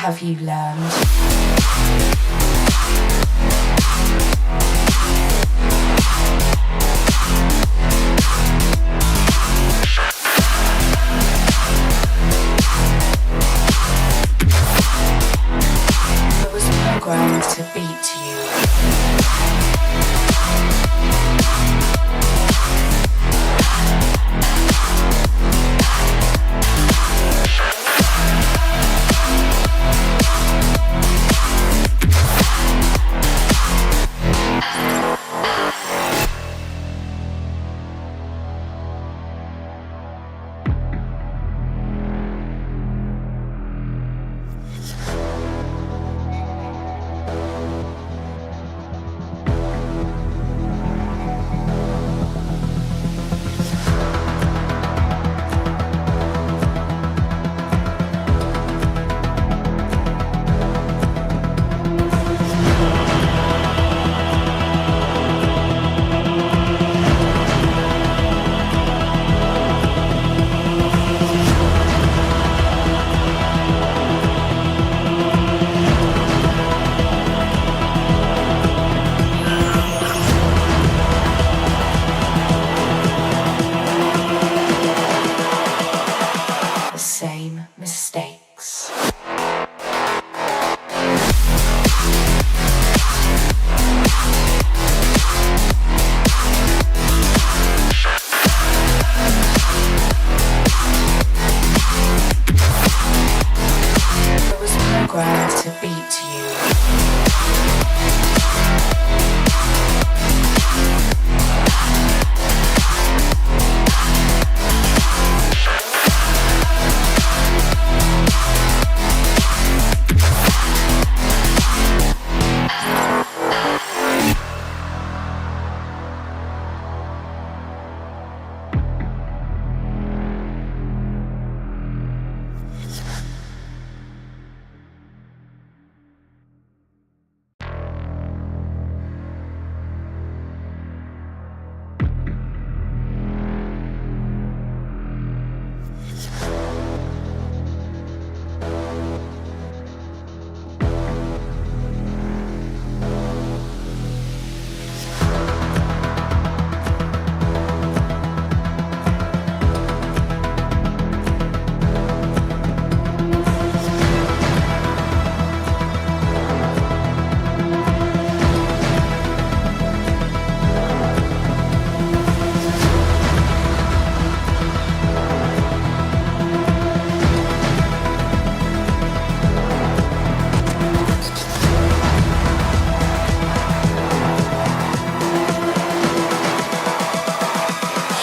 have you learned? Programmed to beat you.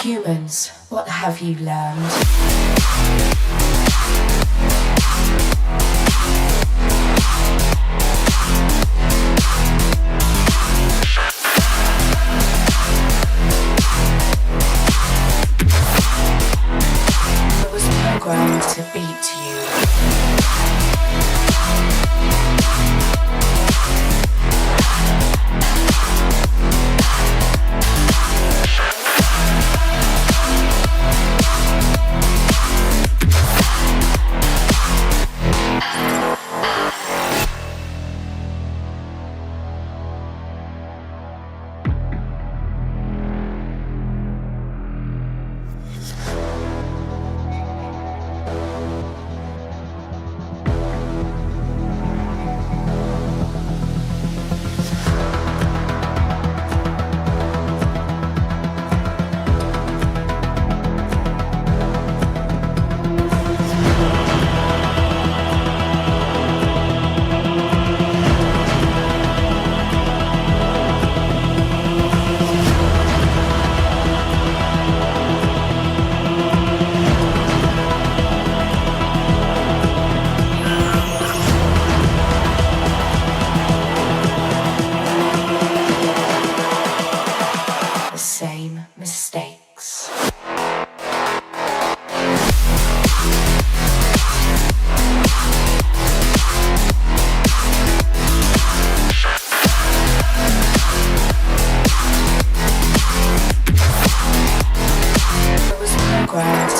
Humans, what have you learned? I was programmed to beat you.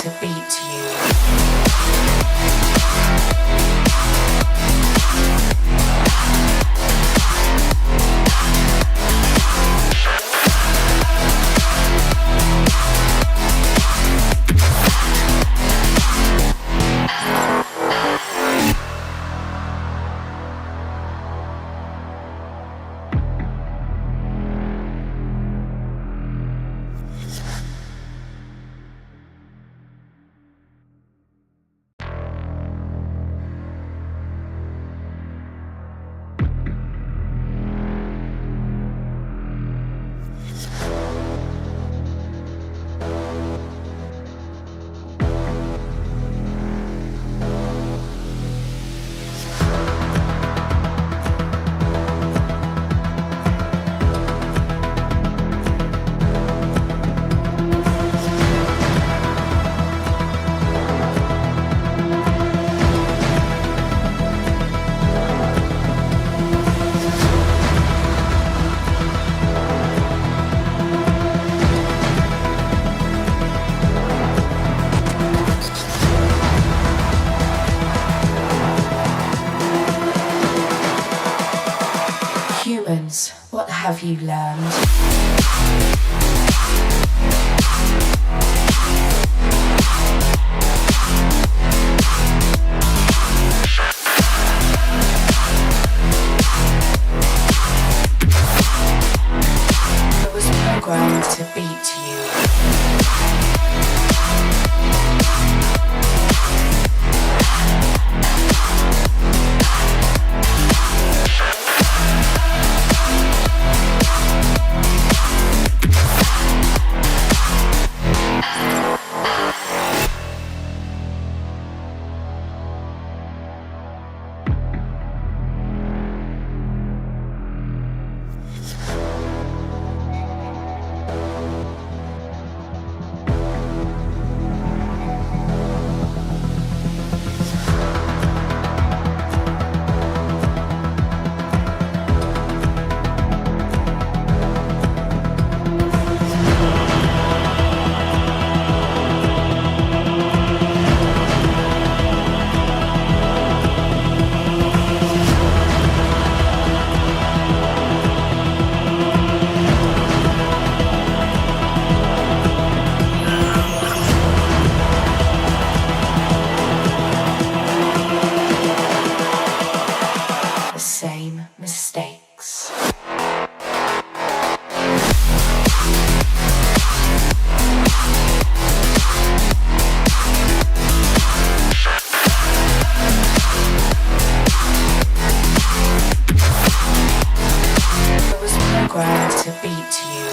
to beat you. have you learned? It was programmed to beat you. Same mistakes. It was programmed to beat you.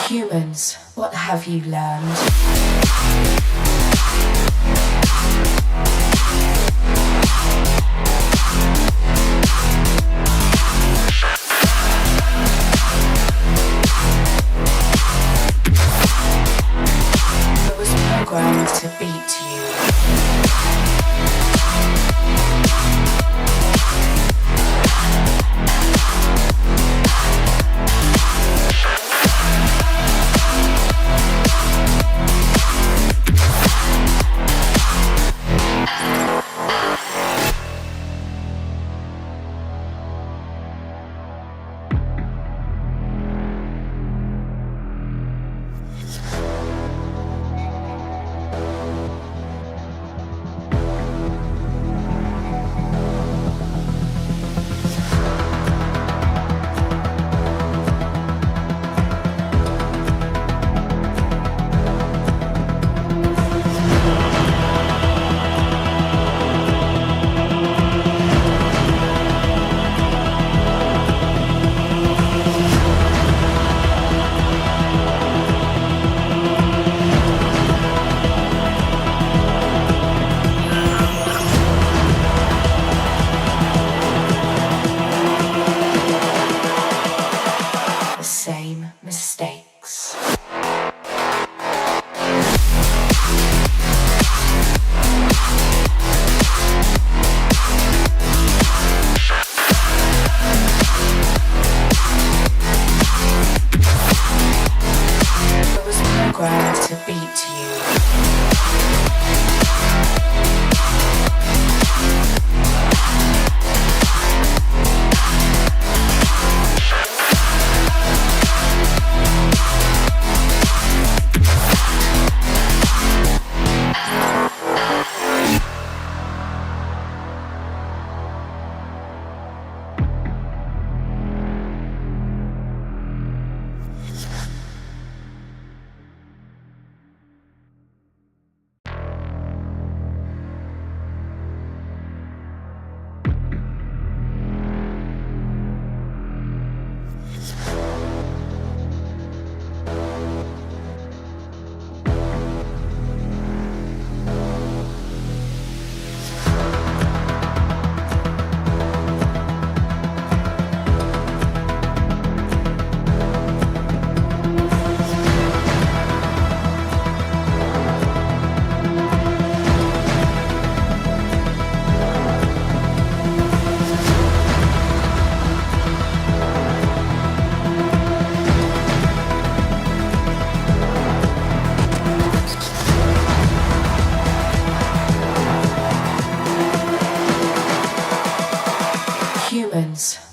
Humans, what have you learned? It was programmed to beat you.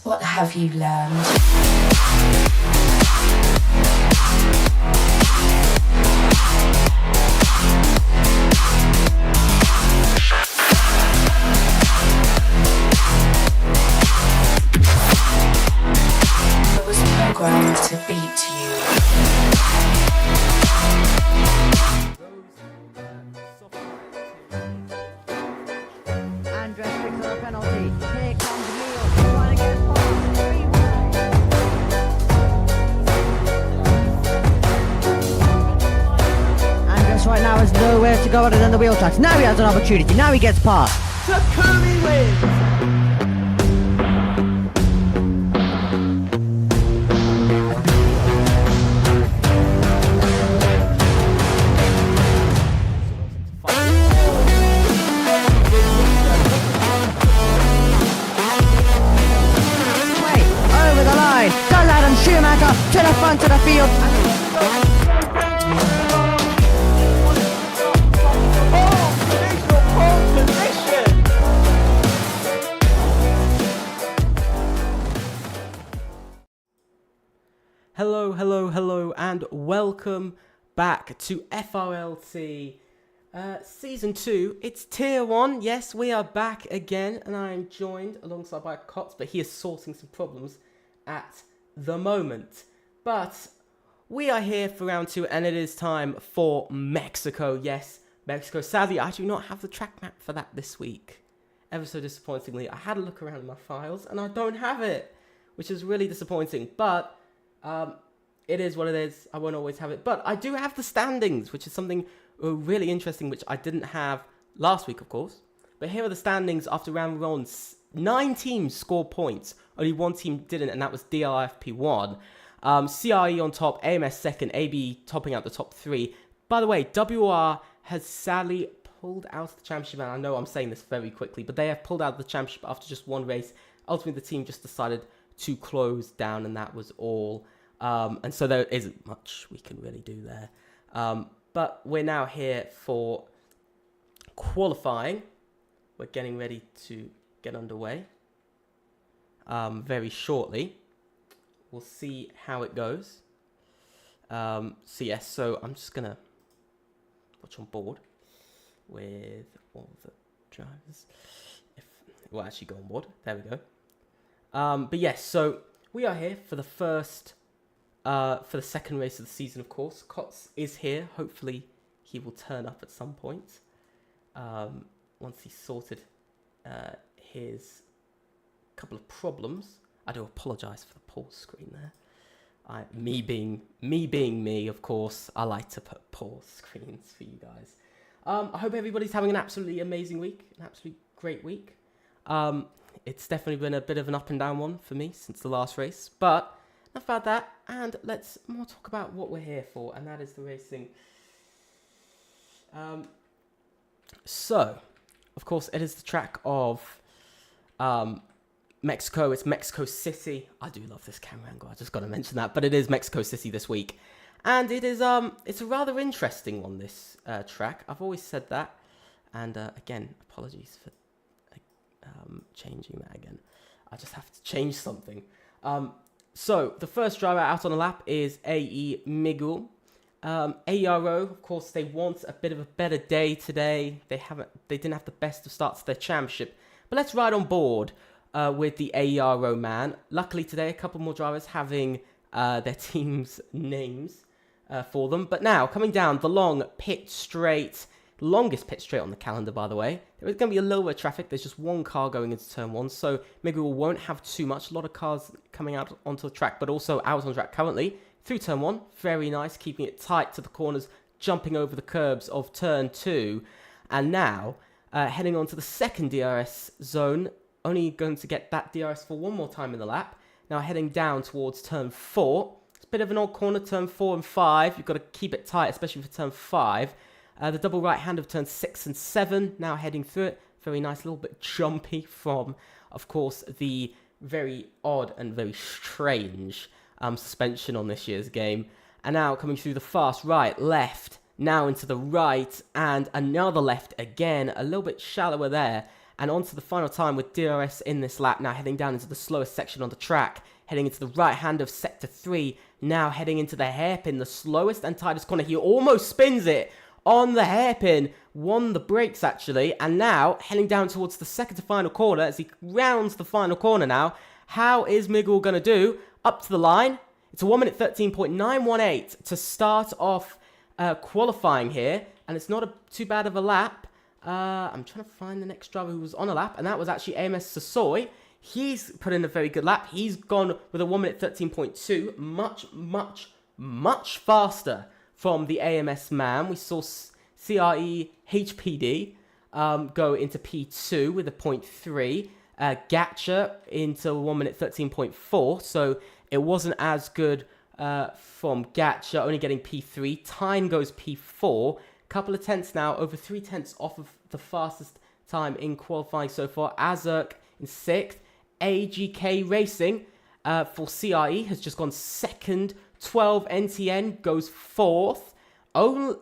What have you learned? I was programmed to beat you. Andres brings up a penalty. Here comes Neil. Trying to get past. 3 wide. Andres right now has nowhere to go other than the wheel tracks. Now he has an opportunity. Now he gets past. Takumi wins. Schumacher to the front of the field. Hello, and welcome back to FRLT Season 2. It's Tier 1. Yes, we are back again, and I am joined alongside by Cots, but he is sorting some problems at the moment. But we are here for round 2, and it is time for Mexico. Yes, Mexico. Sadly, I do not have the track map for that this week. Ever so disappointingly, I had a look around in my files, and I don't have it, which is really disappointing. But it is what it is. I won't always have it. But I do have the standings, which is something really interesting, which I didn't have last week, of course. But here are the standings after round 1. 9 teams scored points. Only 1 team didn't, and that was DRFP1. CRE on top, AMS second, AB topping out the top 3. By the way, WR has sadly pulled out of the championship, and I know I'm saying this very quickly, but they have pulled out of the championship after just 1 race. Ultimately, the team just decided to close down, and that was all. And so there isn't much we can really do there. But we're now here for qualifying. We're getting ready to get underway very shortly. We'll see how it goes. So I'm just gonna watch on board with all the drivers. We'll actually go on board. There we go. But yes, so we are here for the second race of the season, of course. Cots is here. Hopefully he will turn up at some point once he's sorted his couple of problems. I do apologise for the pause screen there. Me being me, of course, I like to put pause screens for you guys. I hope everybody's having an absolutely amazing week, an absolutely great week. It's definitely been a bit of an up and down one for me since the last race, but enough about that, and let's more talk about what we're here for, and that is the racing. So, of course, it is the track of Mexico. It's Mexico City. I do love this camera angle. I just got to mention that, but it is Mexico City this week, and it is it's a rather interesting one. This track. I've always said that, and again, apologies for changing that again. I just have to change something. So the first driver out on the lap is AE Miguel. ARO, of course, they want a bit of a better day today. They didn't have the best of starts to their championship. But let's ride on board with the ARO man. Luckily today, a couple more drivers having their team's names for them. But now, coming down the long pit straight, longest pit straight on the calendar, by the way. There is going to be a little bit of traffic. There's just 1 car going into turn 1, so maybe we won't have too much. A lot of cars coming out onto the track, but also out on track currently. Through turn 1, very nice, keeping it tight to the corners, jumping over the curbs of turn 2. And now, heading on to the second DRS zone, only going to get that DRS for 1 more time in the lap. Now heading down towards turn 4. It's a bit of an odd corner, turn 4 and 5. You've got to keep it tight, especially for turn 5. The double right hand of turn 6 and 7, now heading through it. Very nice, a little bit jumpy from, of course, the very odd and very strange suspension on this year's game. And now coming through the fast right, left, now into the right, and another left again, a little bit shallower there. And on to the final time with DRS in this lap, now heading down into the slowest section on the track, heading into the right hand of sector 3, now heading into the hairpin, the slowest and tightest corner. He almost spins it on the hairpin, won the brakes actually, and now heading down towards the second to final corner as he rounds the final corner now. How is Miguel going to do? Up to the line. It's a 1 minute 13.918 to start off qualifying here, and it's not too bad of a lap. I'm trying to find the next driver who was on a lap, and that was actually AMS Sassoy. He's put in a very good lap. He's gone with a 1 minute 13.2, much faster from the AMS man. We saw CRE HPD go into P2 with a 0.3. Gatcha into 1 minute 13.4, so it wasn't as good from Gatcha, only getting P3. Tyne goes P4. Couple of tenths now, over 3 tenths off of the fastest time in qualifying so far. Azurk in 6th. AGK Racing for CRE has just gone 2nd. 12 NTN goes 4th. Oh,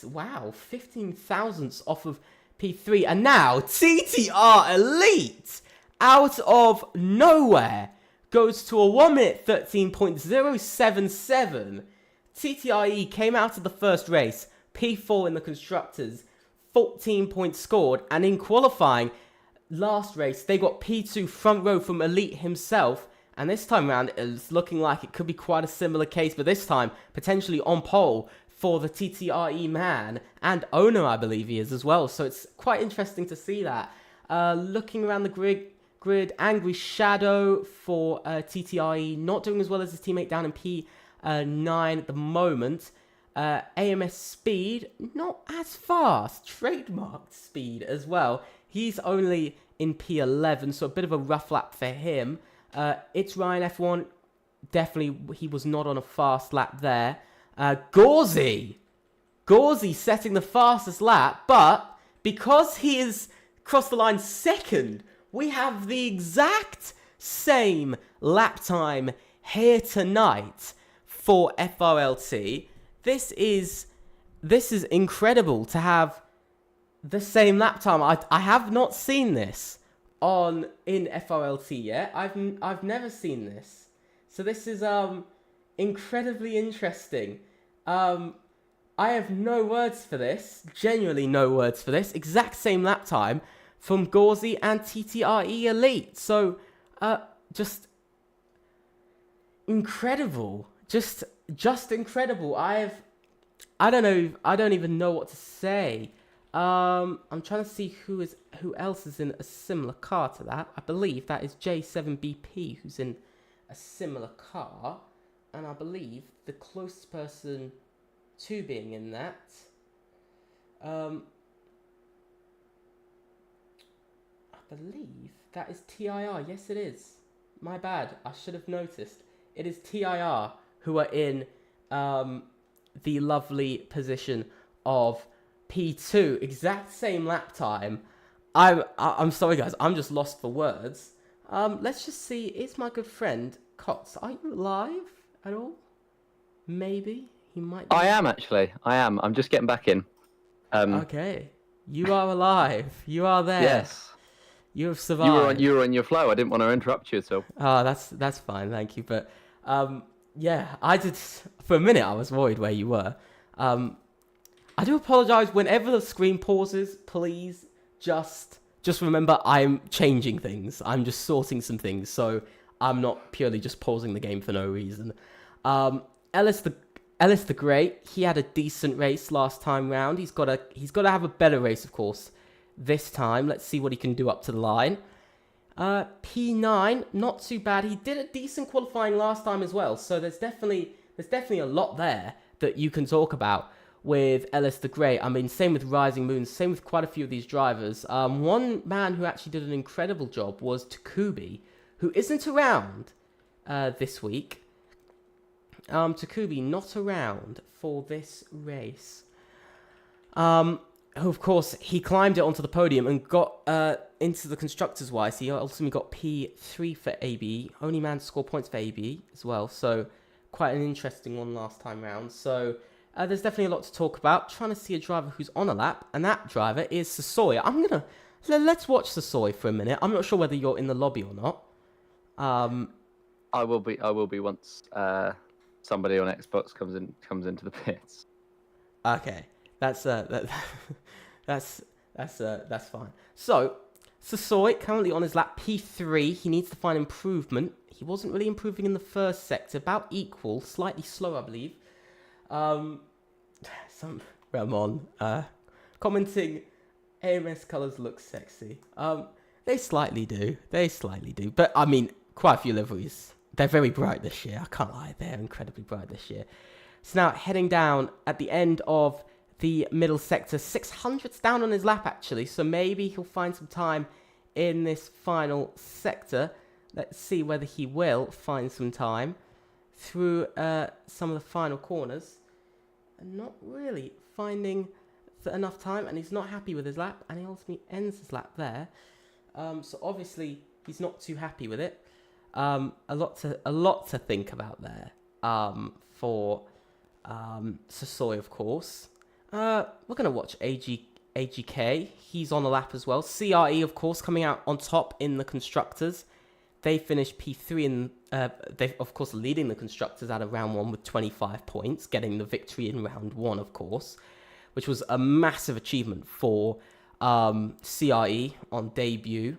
wow, 15 thousandths off of P3. And now TTR Elite, out of nowhere, goes to a 1 minute 13.077. TTRE came out of the first race, P4 in the Constructors, 14 points scored, and in qualifying, last race, they got P2 front row from Elite himself, and this time around, it's looking like it could be quite a similar case, but this time, potentially on pole for the TTRE man, and owner, I believe he is as well, so it's quite interesting to see that. Looking around the grid, Angry Shadow for TTRE, not doing as well as his teammate down in P9 at the moment. AMS Speed, not as fast. Trademarked Speed as well. He's only in P11, so a bit of a rough lap for him. It's Ryan F1. Definitely, he was not on a fast lap there. Gauzy setting the fastest lap, but because he is crossed the line second, we have the exact same lap time here tonight for FRLT. This is incredible to have the same lap time. I have not seen this in FRLT yet. I've never seen this. So this is incredibly interesting. I have no words for this. Genuinely no words for this. Exact same lap time from Gauzy and TTRE Elite. So just incredible. Just incredible. I don't even know what to say. I'm trying to see who else is in a similar car to that. I believe that is J7BP who's in a similar car, and I believe the closest person to being in that I believe that is TIR. Yes, it is. My bad. I should have noticed. It is TIR who are in the lovely position of P2. Exact same lap time. I'm sorry, guys. I'm just lost for words. Let's just see. Is my good friend Cots? Are you alive at all? Maybe he might be. I am actually. I am. I'm just getting back in. Okay. You are alive. You are there. Yes. You have survived. You were on your flow. I didn't want to interrupt you, so. Oh, that's fine. Thank you. But yeah, I did. For a minute, I was worried where you were. I do apologize. Whenever the screen pauses, please just remember I'm changing things. I'm just sorting some things, so I'm not purely just pausing the game for no reason. Ellis the Great, he had a decent race last time round. He's got to have a better race, of course, this time. Let's see what he can do up to the line. P9, not too bad. He did a decent qualifying last time as well, so there's definitely a lot there that you can talk about with Ellis the Great. I mean, same with Rising Moon, same with quite a few of these drivers. One man who actually did an incredible job was Takubi, who isn't around this week. Takubi not around for this race. Who, of course, he climbed it onto the podium and got into the constructors wise. He ultimately got P3 for ABE. Only man to score points for ABE as well. So quite an interesting one last time round. So there's definitely a lot to talk about. Trying to see a driver who's on a lap, and that driver is Sassoy. I'm let's watch Sasoy for a minute. I'm not sure whether you're in the lobby or not. I will be once somebody on Xbox comes into the pits. Okay, that's fine. So, Sasoy currently on his lap P3. He needs to find improvement. He wasn't really improving in the first sector, about equal, slightly slow, I believe. Some Ramon commenting, AMS colours look sexy. They slightly do. But I mean, quite a few liveries. They're very bright this year. I can't lie, they're incredibly bright this year. So now heading down at the end of the middle sector, 600's down on his lap actually. So maybe he'll find some time in this final sector. Let's see whether he will find some time through some of the final corners. And not really finding enough time, and he's not happy with his lap, and he ultimately ends his lap there. So obviously he's not too happy with it. A lot to think about there for Sasoy, of course. We're gonna watch AGK. He's on a lap as well. CRE, of course, coming out on top in the constructors. They finished P3 and they of course leading the constructors out of round 1 with 25 points, getting the victory in round 1, of course, which was a massive achievement for CRE on debut.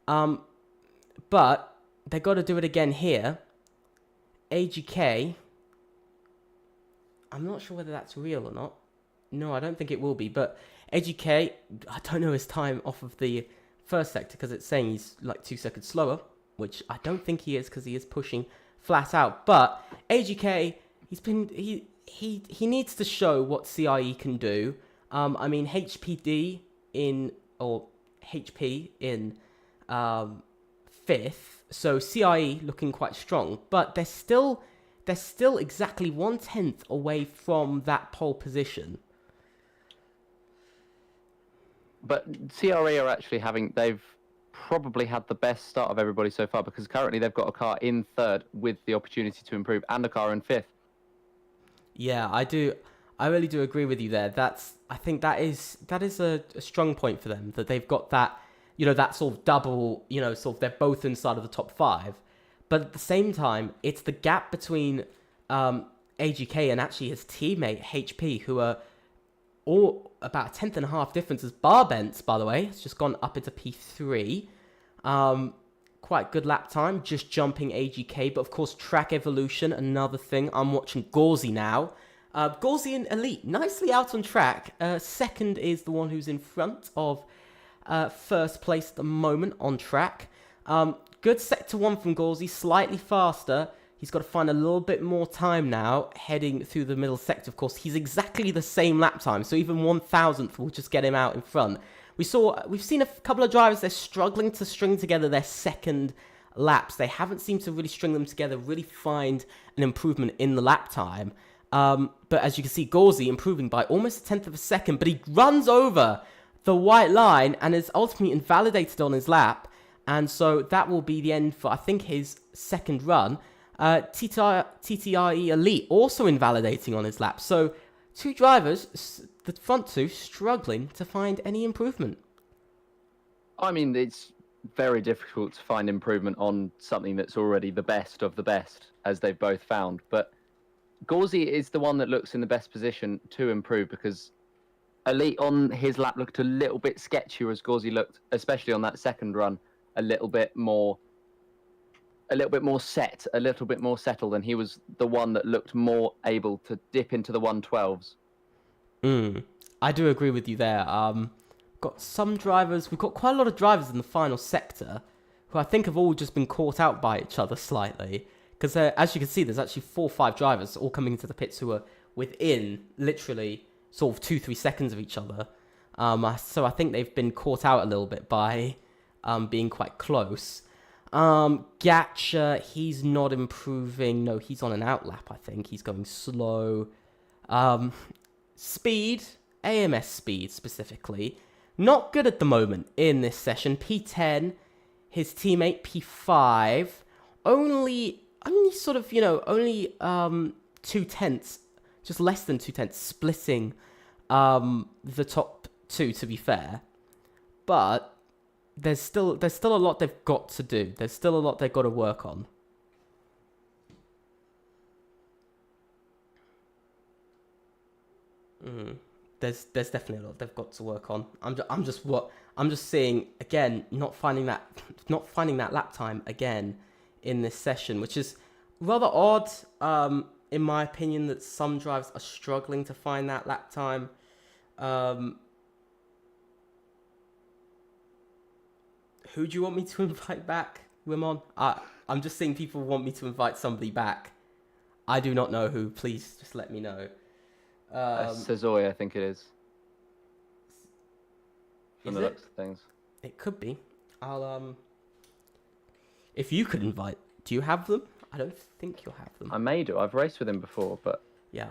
But they got to do it again here. AGK, I'm not sure whether that's real or not. No, I don't think it will be. But AGK, I don't know his time off of the first sector because it's saying he's like 2 seconds slower, which I don't think he is because he is pushing flat out. But AGK, he needs to show what CIE can do. I mean, HP in 5th, so CIE looking quite strong, but they're still exactly 1/10 away from that pole position. But CRE are actually they've probably had the best start of everybody so far, because currently they've got a car in 3rd with the opportunity to improve and a car in 5th. Yeah, I really do agree with you there. I think that is a strong point for them, that they've got that, that sort of double, sort of they're both inside of the top 5. But at the same time, it's the gap between AGK and actually his teammate HP, who are all about 1/10.5 differences. Barbents, by the way, has just gone up into P3. Quite good lap time, just jumping AGK. But of course, track evolution, another thing. I'm watching Gauzy now. Gauzy in Elite, nicely out on track. 2nd is the one who's in front of 1st place at the moment on track. Good sector 1 from Gauzy, slightly faster. He's got to find a little bit more time now, heading through the middle sector. Of course, he's exactly the same lap time, so even 1,000th will just get him out in front. We've seen a couple of drivers, they're struggling to string together their second laps. They haven't seemed to really string them together, really find an improvement in the lap time. But as you can see, Gauzy improving by almost 1/10 of a second, but he runs over the white line and is ultimately invalidated on his lap. And so that will be the end for, I think, his second run. TTRE Elite also invalidating on his lap. So 2 drivers, the front 2, struggling to find any improvement. I mean, it's very difficult to find improvement on something that's already the best of the best, as they've both found. But Gauzy is the one that looks in the best position to improve, because Elite on his lap looked a little bit sketchier, as Gauzy looked, especially on that second run, a little bit more set, a little bit more settled, and he was the one that looked more able to dip into the 112s. I do agree with you there. Got some drivers, we've got quite a lot of drivers in the final sector who I think have all just been caught out by each other slightly. Because as you can see, there's actually 4 or 5 drivers all coming into the pits who are within literally sort of 2-3 seconds of each other. So I think they've been caught out a little bit by being quite close. Gatcha, he's not improving. No, he's on an outlap, I think. He's going slow. Speed, AMS speed specifically, not good at the moment in this session. P10, his teammate P5, only sort of, only 2/10, just less than 2/10, splitting the top 2, to be fair. But there's still a lot they've got to do. There's still a lot they've got to work on. There's definitely a lot they've got to work on. I'm just seeing again, not finding that lap time again in this session, which is rather odd. In my opinion, that some drivers are struggling to find that lap time. Who do you want me to invite back, Wimon? I'm just seeing people want me to invite somebody back. I do not know who. Please just let me know. Sazoy, I think it is. From the looks of things. It could be. I'll if you could invite, do you have them? I don't think you'll have them. I may do. I've raced with him before, but yeah,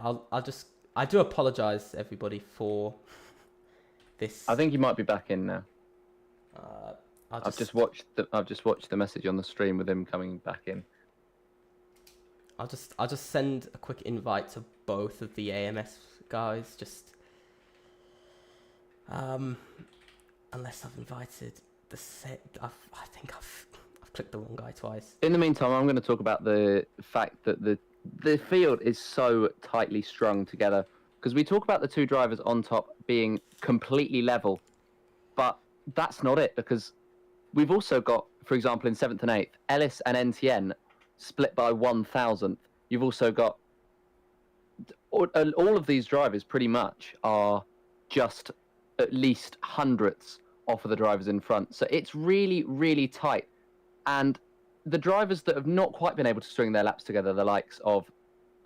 I do apologise everybody for this. I think he might be back in now. I've just watched the message on the stream with him coming back in. I'll just send a quick invite to both of the AMS guys. Just unless I've invited the set. I think I've clicked the wrong guy twice. In the meantime, I'm going to talk about the fact that the field is so tightly strung together, because we talk about the two drivers on top being completely level, but that's not it, because we've also got, for example, in 7th and 8th, Ellis and NTN split by 1,000th. You've also got all of these drivers pretty much are just at least hundredths off of the drivers in front. So it's really, really tight. And the drivers that have not quite been able to string their laps together, the likes of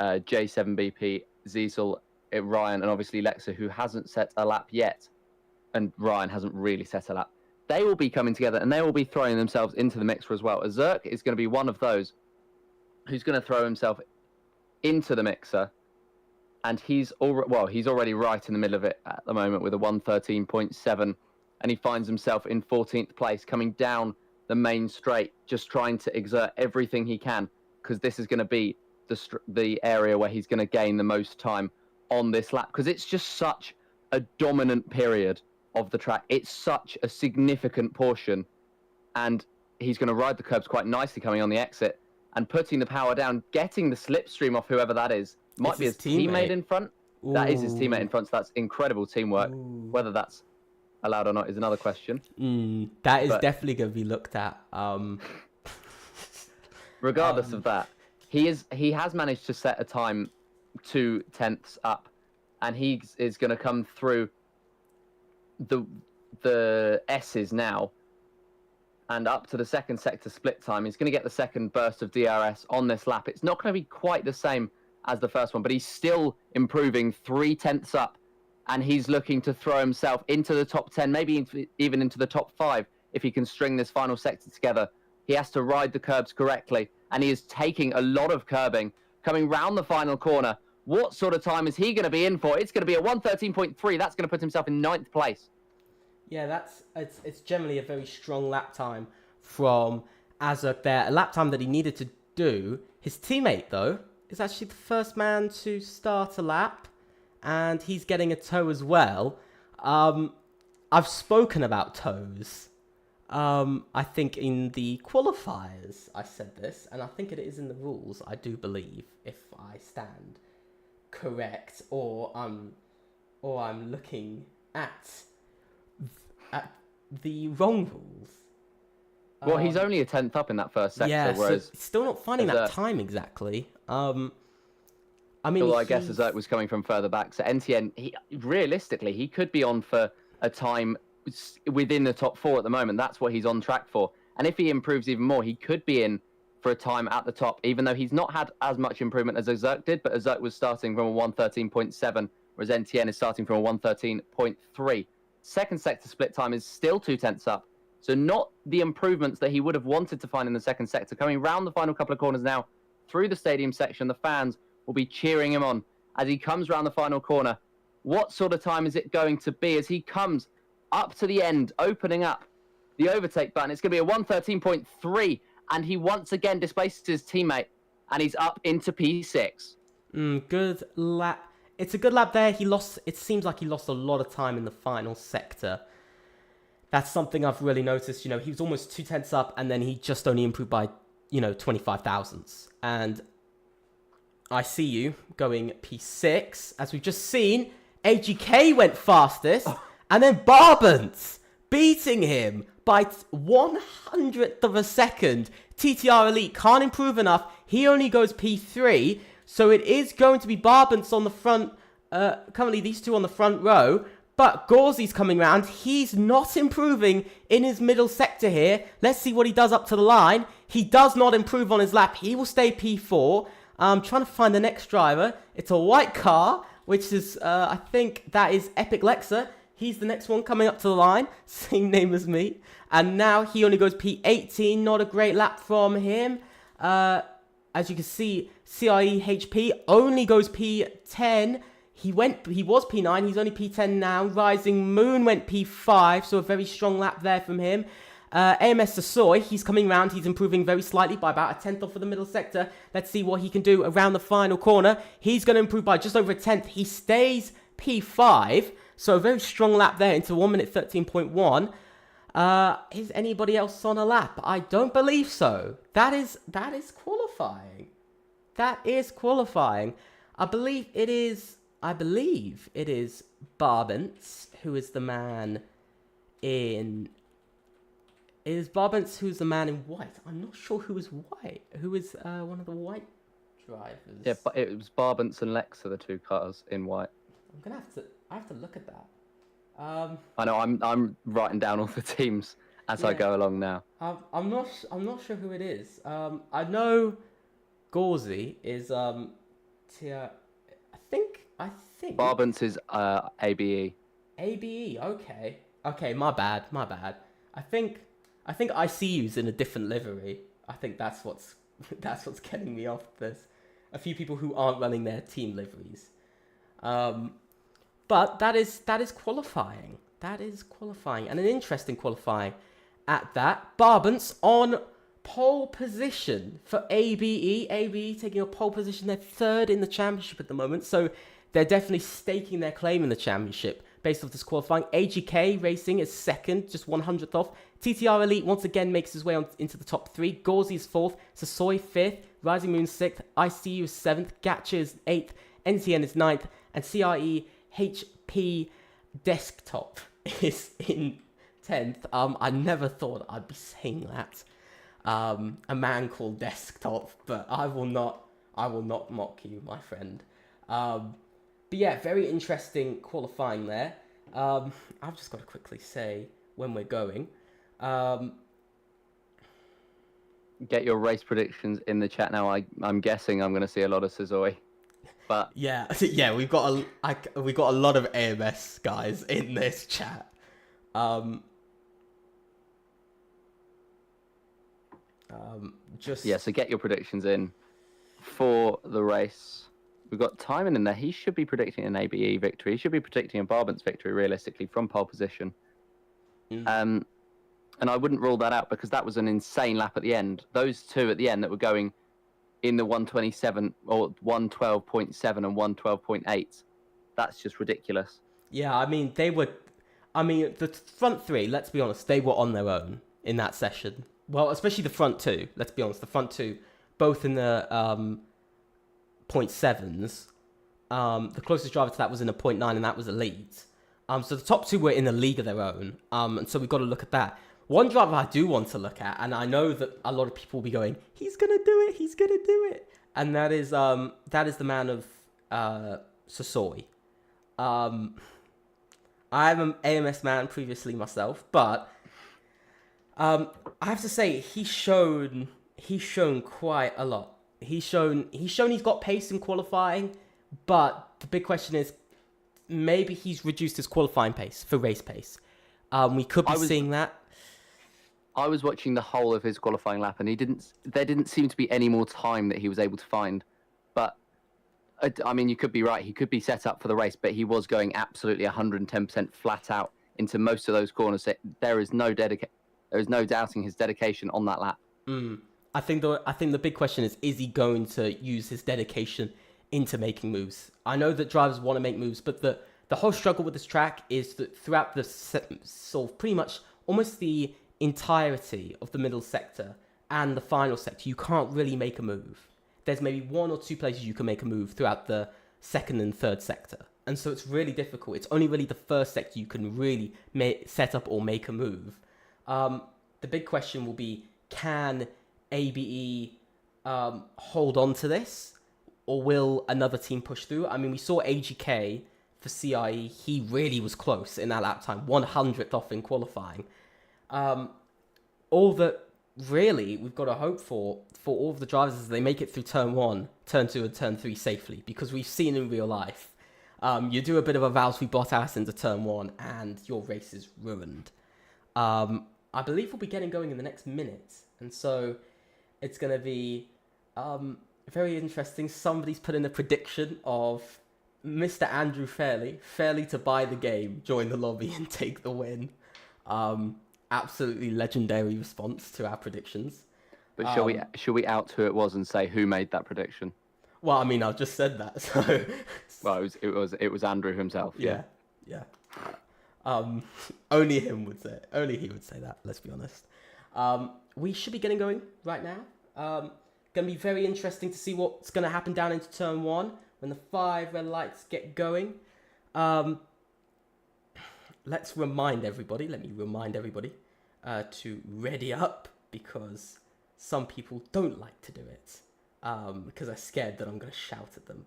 J7BP, Ziesel, Ryan, and obviously Lexa, who hasn't set a lap yet, and Ryan hasn't really set a lap, they will be coming together and they will be throwing themselves into the mixer as well. Azurk is going to be one of those who's going to throw himself into the mixer, and he's already right in the middle of it at the moment with a 113.7, and he finds himself in 14th place coming down the main straight, just trying to exert everything he can, because this is going to be the area where he's going to gain the most time on this lap, because it's just such a dominant period of the track. It's such a significant portion, and he's going to ride the curbs quite nicely coming on the exit and putting the power down, getting the slipstream off whoever that is. Might be his teammate in front. Ooh. That is his teammate in front, so that's incredible teamwork. Ooh. Whether that's allowed or not is another question. That is definitely going to be looked at. Regardless of that, he has managed to set a time 2/10 up, and he is going to come through the S's now, and up to the second sector split time. He's going to get the second burst of DRS on this lap. It's not going to be quite the same as the first one, but he's still improving 3/10 up, and he's looking to throw himself into the top 10, maybe even into the top 5 if he can string this final sector together. He has to ride the curbs correctly, and he is taking a lot of curbing coming round the final corner. What sort of time is he going to be in for? It's going to be a 113.3. That's going to put himself in 9th place. Yeah, it's generally a very strong lap time from Azurk there. A lap time that he needed to do. His teammate, though, is actually the first man to start a lap, and he's getting a tow as well. I've spoken about tows. I think in the qualifiers I said this, and I think it is in the rules, I do believe, if I stand correct, or I'm looking at the wrong rules. Well, he's only a 10th up in that first sector, yeah, whereas... so still not finding that time exactly. I mean... Well, I guess Azurk was coming from further back, so NTN, realistically, he could be on for a time within the top 4 at the moment. That's what he's on track for. And if he improves even more, he could be in for a time at the top, even though he's not had as much improvement as Azurk did, but Azurk was starting from a 113.7, whereas NTN is starting from a 113.3. Second sector split time is still 2/10 up. So not the improvements that he would have wanted to find in the second sector. Coming round the final couple of corners now, through the stadium section, the fans will be cheering him on as he comes round the final corner. What sort of time is it going to be as he comes up to the end, opening up the overtake button? It's going to be a 113.3, and he once again displaces his teammate, and he's up into P6. Good lap. It's a good lap there. It seems like he lost a lot of time in the final sector. That's something I've really noticed. You know, he was almost 2/10 up, and then he just only improved by, 25 thousandths. And I see you going P6. As we've just seen, AGK went fastest, and then Barbance beating him by 100th of a second. TTR Elite can't improve enough. He only goes P3, so it is going to be Barbance on the front. Currently, these two on the front row. But Gauzy's coming round. He's not improving in his middle sector here. Let's see what he does up to the line. He does not improve on his lap. He will stay P4. I'm trying to find the next driver. It's a white car, which is, I think that is Epic Lexa. He's the next one coming up to the line. Same name as me. And now he only goes P18. Not a great lap from him. As you can see, CIE HP only goes P10. He was P9, he's only P10 now. Rising Moon went P5, so a very strong lap there from him. AMS Sasoy, he's coming round, he's improving very slightly by about a 10th off of the middle sector. Let's see what he can do around the final corner. He's going to improve by just over a 10th. He stays P5, so a very strong lap there into 1 minute 13.1. Is anybody else on a lap? I don't believe so. That is qualifying. That is qualifying. I believe it is Barbance who is the man in... It is Barbance who's the man in white. I'm not sure who is white. Who is one of the white drivers? Yeah, but it was Barbance and Lexa, the two cars in white. I have to look at that. I know. I'm writing down all the teams as I go along now. I'm not sure who it is. I know Gauzy is Tia. I think Barbance is ABE. ABE. Okay. My bad. I think ICU's in a different livery. I think that's what's getting me off. There's a few people who aren't running their team liveries. But that is qualifying. That is qualifying, and an interesting qualifying at that. Barbance on pole position for ABE. ABE taking a pole position. They're third in the championship at the moment, so they're definitely staking their claim in the championship based off this qualifying. AGK Racing is second, just 100th off. TTR Elite once again makes his way into the top three. Gauzy is fourth. Sasoy fifth. Rising Moon sixth. ICU is seventh. Gacha is eighth. NCN is ninth. And CRE HP Desktop is in 10th. I never thought I'd be saying that. A man called Desktop, but I will not mock you, my friend. But yeah, very interesting qualifying there. I've just got to quickly say when we're going. Get your race predictions in the chat now. I'm guessing I'm going to see a lot of Sasoy. But yeah, we've got a lot of AMS guys in this chat. So get your predictions in for the race. We've got Timon in there. He should be predicting an ABE victory. He should be predicting a Barbance victory, realistically, from pole position. And I wouldn't rule that out because that was an insane lap at the end. Those two at the end that were going in the 127 or 112.7 and 112.8. That's just ridiculous. Yeah, I mean, the front three, let's be honest, they were on their own in that session. Well, especially the front two, let's be honest. The front two, both in the 0.7s. The closest driver to that was in a 0.9, and that was Elite. So the top two were in a league of their own. And so we've got to look at that. One driver I do want to look at, and I know that a lot of people will be going, he's going to do it. And that is the man of Sasoy. I'm an AMS man previously myself, but I have to say he's shown quite a lot. He's shown he's got pace in qualifying, but the big question is maybe he's reduced his qualifying pace for race pace. We could be seeing that. I was watching the whole of his qualifying lap, and there didn't seem to be any more time that he was able to find. But I mean, you could be right. He could be set up for the race, but he was going absolutely 110% flat out into most of those corners. There is no doubting his dedication on that lap. I think the big question is he going to use his dedication into making moves? I know that drivers want to make moves, but the whole struggle with this track is that throughout the sort of pretty much almost the entirety of the middle sector and the final sector, you can't really make a move. There's maybe 1 or 2 places you can make a move throughout the second and third sector. And so it's really difficult. It's only really the first sector you can really set up or make a move. The big question will be, can ABE hold on to this? Or will another team push through? I mean, we saw AGK for CIE. He really was close in that lap time. 100th off in qualifying. All that really we've got to hope for all of the drivers is they make it through turn 1, turn 2 and turn 3 safely. Because we've seen in real life, you do a bit of a Valtteri Bottas into turn 1 and your race is ruined. I believe we'll be getting going in the next minute. And so it's going to be very interesting. Somebody's put in a prediction of Mr. Andrew Fairley to buy the game, join the lobby and take the win. Absolutely legendary response to our predictions. But shall we out who it was and say who made that prediction? Well, I mean, I've just said that, so... Well, it was Andrew himself. Yeah. Only him would say it. Only he would say that, let's be honest. We should be getting going right now. Going to be very interesting to see what's going to happen down into turn 1 when the 5 red lights get going. Let me remind everybody to ready up, because some people don't like to do it because they're scared that I'm going to shout at them.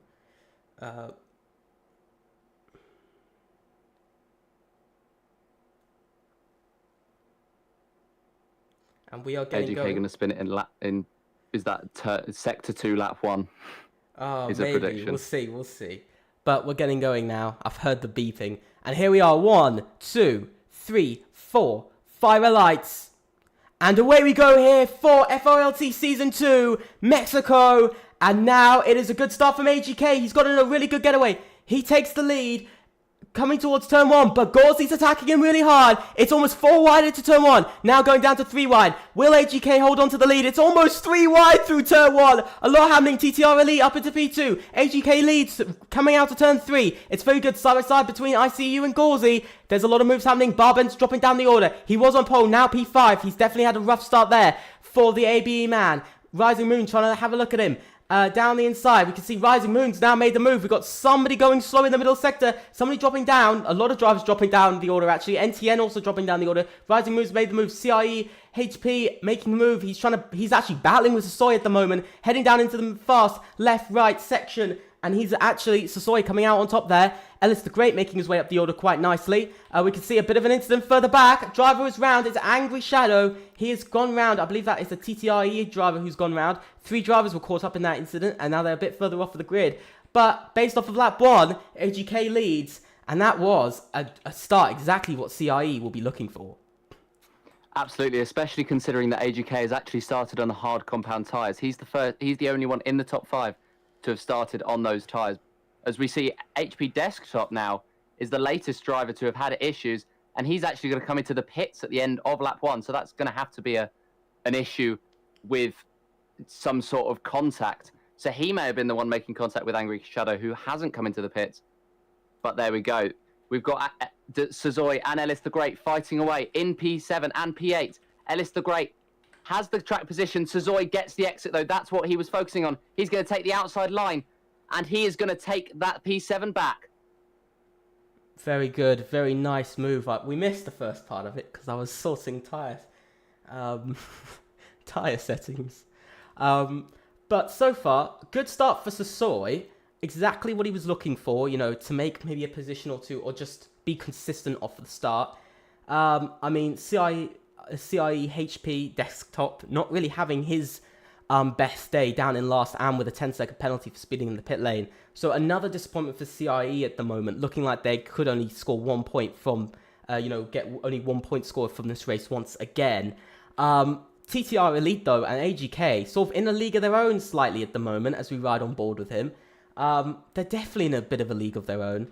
And we are getting going. going to spin it in is that sector 2 lap 1? Oh, is maybe. A prediction. We'll see. But we're getting going now. I've heard the beeping. And here we are. 1, 2, 3, 4, 5 red lights. And away we go here for FRLT Season 2, Mexico. And now it is a good start from AGK. He's got in a really good getaway. He takes the lead, coming towards turn 1, but Gauzy's attacking him really hard. It's almost 4 wide into turn 1. Now going down to 3 wide. Will AGK hold on to the lead? It's almost 3 wide through turn 1. A lot happening. TTR Elite up into P2. AGK leads coming out to turn 3. It's very good side by side between ICU and Gauzy. There's a lot of moves happening. Barben's dropping down the order. He was on pole, now P5. He's definitely had a rough start there for the ABE man. Rising Moon trying to have a look at him. Down the inside, we can see Rising Moon's now made the move. We've got somebody going slow in the middle sector. Somebody dropping down. A lot of drivers dropping down the order, actually. NTN also dropping down the order. Rising Moon's made the move. CIE, HP making the move. He's actually battling with Sasoi at the moment. Heading down into the fast left-right section. And he's actually, Sasoi coming out on top there. Ellis the Great making his way up the order quite nicely. We can see a bit of an incident further back. Driver is round. It's Angry Shadow. He has gone round. I believe that is the TTRE driver who's gone round. 3 drivers were caught up in that incident, and now they're a bit further off of the grid. But based off of lap 1, AGK leads, and that was a start exactly what CIE will be looking for. Absolutely, especially considering that AGK has actually started on the hard compound tyres. He's the only one in the top 5 to have started on those tyres. As we see, HP Desktop now is the latest driver to have had issues, and he's actually going to come into the pits at the end of lap 1, so that's going to have to be an issue with some sort of contact. So he may have been the one making contact with Angry Shadow, who hasn't come into the pits. But there we go. We've got Sazoi and Ellis the Great fighting away in P7 and P8. Ellis the Great has the track position. Sazoi gets the exit, though. That's what he was focusing on. He's going to take the outside line, and he is going to take that P7 back. Very good. Very nice move. We missed the first part of it because I was sorting tyres. Tyre settings. But so far, good start for Sasoi. Exactly what he was looking for, to make maybe a position or 2 or just be consistent off the start. I mean, CIE HP Desktop not really having his best day down in last and with a 10-second penalty for speeding in the pit lane. So another disappointment for CIE at the moment, looking like they could only score 1 point from, get only 1 point scored from this race once again. TTR Elite, though, and AGK, sort of in a league of their own slightly at the moment as we ride on board with him. They're definitely in a bit of a league of their own.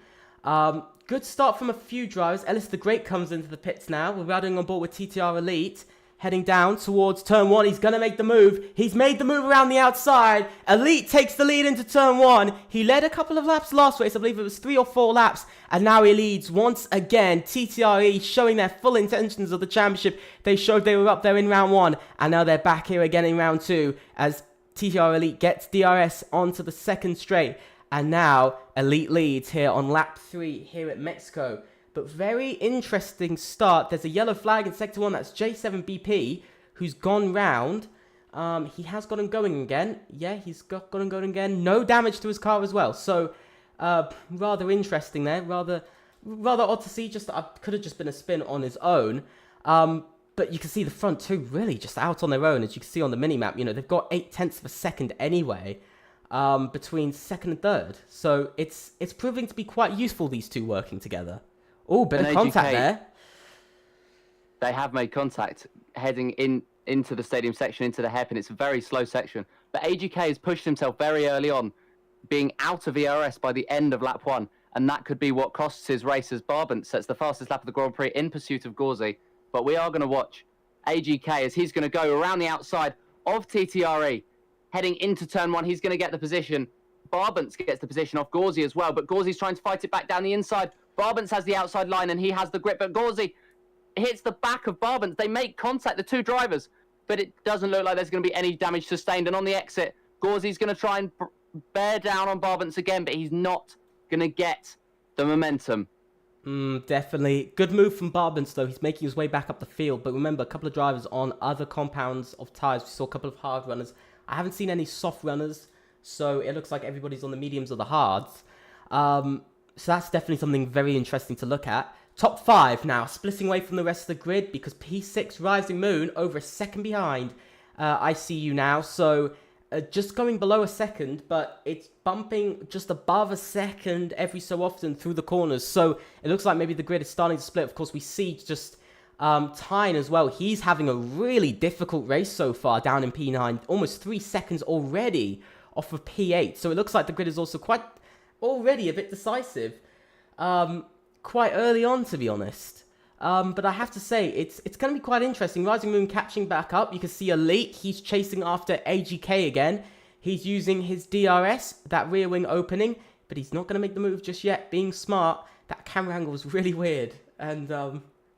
Good start from a few drivers. Ellis the Great comes into the pits now. We're riding on board with TTR Elite. heading down towards turn 1. He's going to make the move. He's made the move around the outside. Elite takes the lead into turn 1. He led a couple of laps last race. I believe it was 3 or 4 laps. And now he leads once again. TTRE showing their full intentions of the championship. They showed they were up there in round 1. And now they're back here again in round 2 as TTR Elite gets DRS onto the second straight. And now Elite leads here on lap 3 here at Mexico. But very interesting start. There's a yellow flag in sector 1. That's J7BP, who's gone round. He has got him going again. Yeah, he's got him going again. No damage to his car as well. So, rather interesting there. Rather odd to see. Could have just been a spin on his own. But you can see the front two really just out on their own. As you can see on the mini-map, they've got 0.8 of a second anyway. Between second and third. So, it's proving to be quite useful, these two working together. Oh, bit of contact there. They have made contact heading into the stadium section, into the hairpin. It's a very slow section. But AGK has pushed himself very early on, being out of ERS by the end of lap 1. And that could be what costs his race as Barbant sets the fastest lap of the Grand Prix in pursuit of Gauzy. But we are going to watch AGK as he's going to go around the outside of TTRE. Heading into turn 1, he's going to get the position. Barbant gets the position off Gauzy as well. But Gauzy's trying to fight it back down the inside. Barbant has the outside line and he has the grip, but Gauzy hits the back of Barbant. They make contact, the two drivers, but it doesn't look like there's going to be any damage sustained. And on the exit, Gauzy's going to try and bear down on Barbant again, but he's not going to get the momentum. Definitely. Good move from Barbant, though. He's making his way back up the field. But remember, a couple of drivers on other compounds of tyres. We saw a couple of hard runners. I haven't seen any soft runners, so it looks like everybody's on the mediums or the hards. So that's definitely something very interesting to look at. Top 5 now, splitting away from the rest of the grid because P6 Rising Moon over a second behind ICU now. So just going below a second, but it's bumping just above a second every so often through the corners. So it looks like maybe the grid is starting to split. Of course, we see just Tyne as well. He's having a really difficult race so far down in P9. Almost 3 seconds already off of P8. So it looks like the grid is also already a bit decisive. Quite early on, to be honest. But I have to say, it's going to be quite interesting. Rising Moon catching back up. You can see Elite. He's chasing after AGK again. He's using his DRS, that rear wing opening, but he's not going to make the move just yet. Being smart. That camera angle was really weird and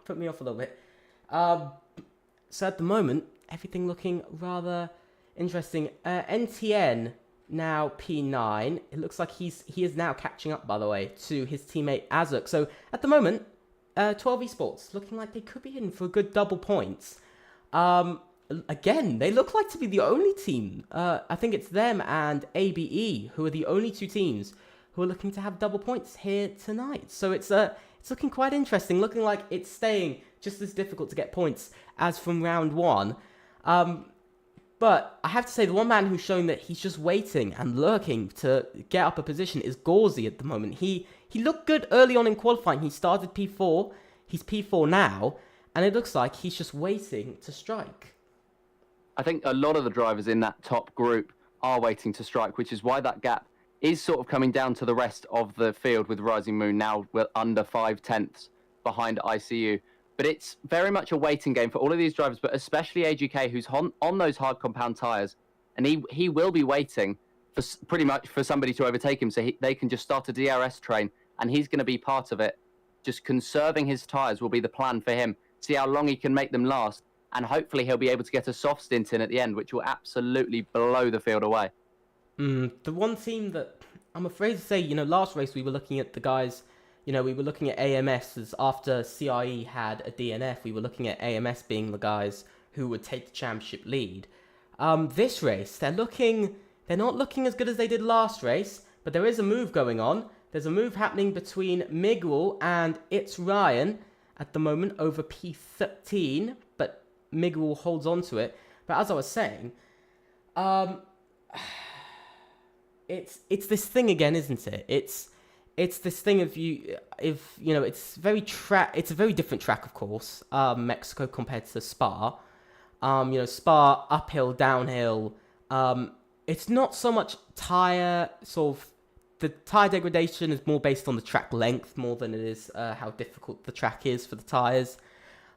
put me off a little bit. So at the moment, everything looking rather interesting. NTN now P9. It looks like he is now catching up, by the way, to his teammate Azuk. So at the moment, 12 Esports looking like they could be in for a good double points. Again, they look like to be the only team. I think it's them and ABE who are the only two teams who are looking to have double points here tonight. So it's looking quite interesting. Looking like it's staying just as difficult to get points as from round 1. But I have to say, the one man who's showing that he's just waiting and lurking to get up a position is Gauzy at the moment. He looked good early on in qualifying. He started P4. He's P4 now. And it looks like he's just waiting to strike. I think a lot of the drivers in that top group are waiting to strike, which is why that gap is sort of coming down to the rest of the field with Rising Moon now under 5/10 behind ICU. But it's very much a waiting game for all of these drivers, but especially AGK, who's on those hard compound tyres. And he will be waiting for pretty much for somebody to overtake him so they can just start a DRS train. And he's going to be part of it. Just conserving his tyres will be the plan for him. See how long he can make them last. And hopefully he'll be able to get a soft stint in at the end, which will absolutely blow the field away. The one team that I'm afraid to say, last race we were looking at the guys... we were looking at AMS as after CIE had a DNF. We were looking at AMS being the guys who would take the championship lead. This race, they're not looking as good as they did last race, but there is a move going on. There's a move happening between Miguel and It's Ryan at the moment over P13, but Miguel holds on to it. But as I was saying, it's this thing again, isn't it? It's this thing of it's a very different track, of course, Mexico compared to Spa. Spa, uphill, downhill. It's not so much tyre, the tyre degradation is more based on the track length more than it is how difficult the track is for the tyres.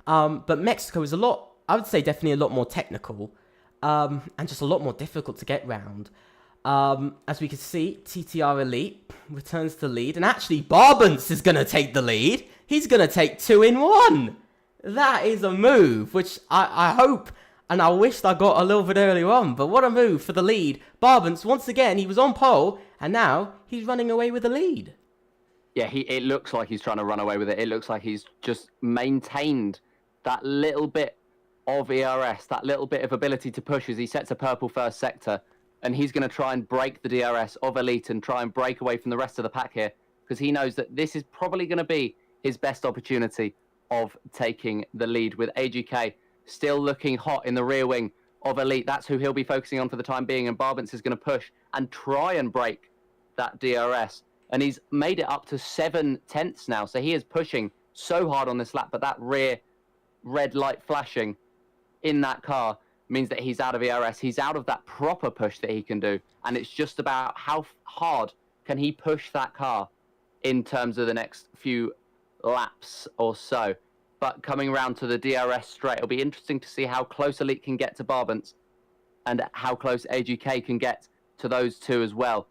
But Mexico is a lot I would say definitely a lot more technical, and just a lot more difficult to get round. As we can see, TTR Elite returns the lead, and actually Barbance is going to take the lead. He's going to take 2 in 1. That is a move, which I hope and I wished I got a little bit earlier on, but what a move for the lead. Barbance, once again, he was on pole, and now he's running away with the lead. Yeah, it looks like he's trying to run away with it. It looks like he's just maintained that little bit of ERS, that little bit of ability to push as he sets a purple first sector, and he's going to try and break the DRS of Elite and try and break away from the rest of the pack here, because he knows that this is probably going to be his best opportunity of taking the lead, with AGK still looking hot in the rear wing of Elite. That's who he'll be focusing on for the time being, and Barbance is going to push and try and break that DRS. And he's made it up to 7/10 now, so he is pushing so hard on this lap, but that rear red light flashing in that car means that he's out of ERS. He's out of that proper push that he can do, and it's just about how hard can he push that car in terms of the next few laps or so. But coming around to the DRS straight, it'll be interesting to see how close Elite can get to Barbance and how close AGK can get to those two as well.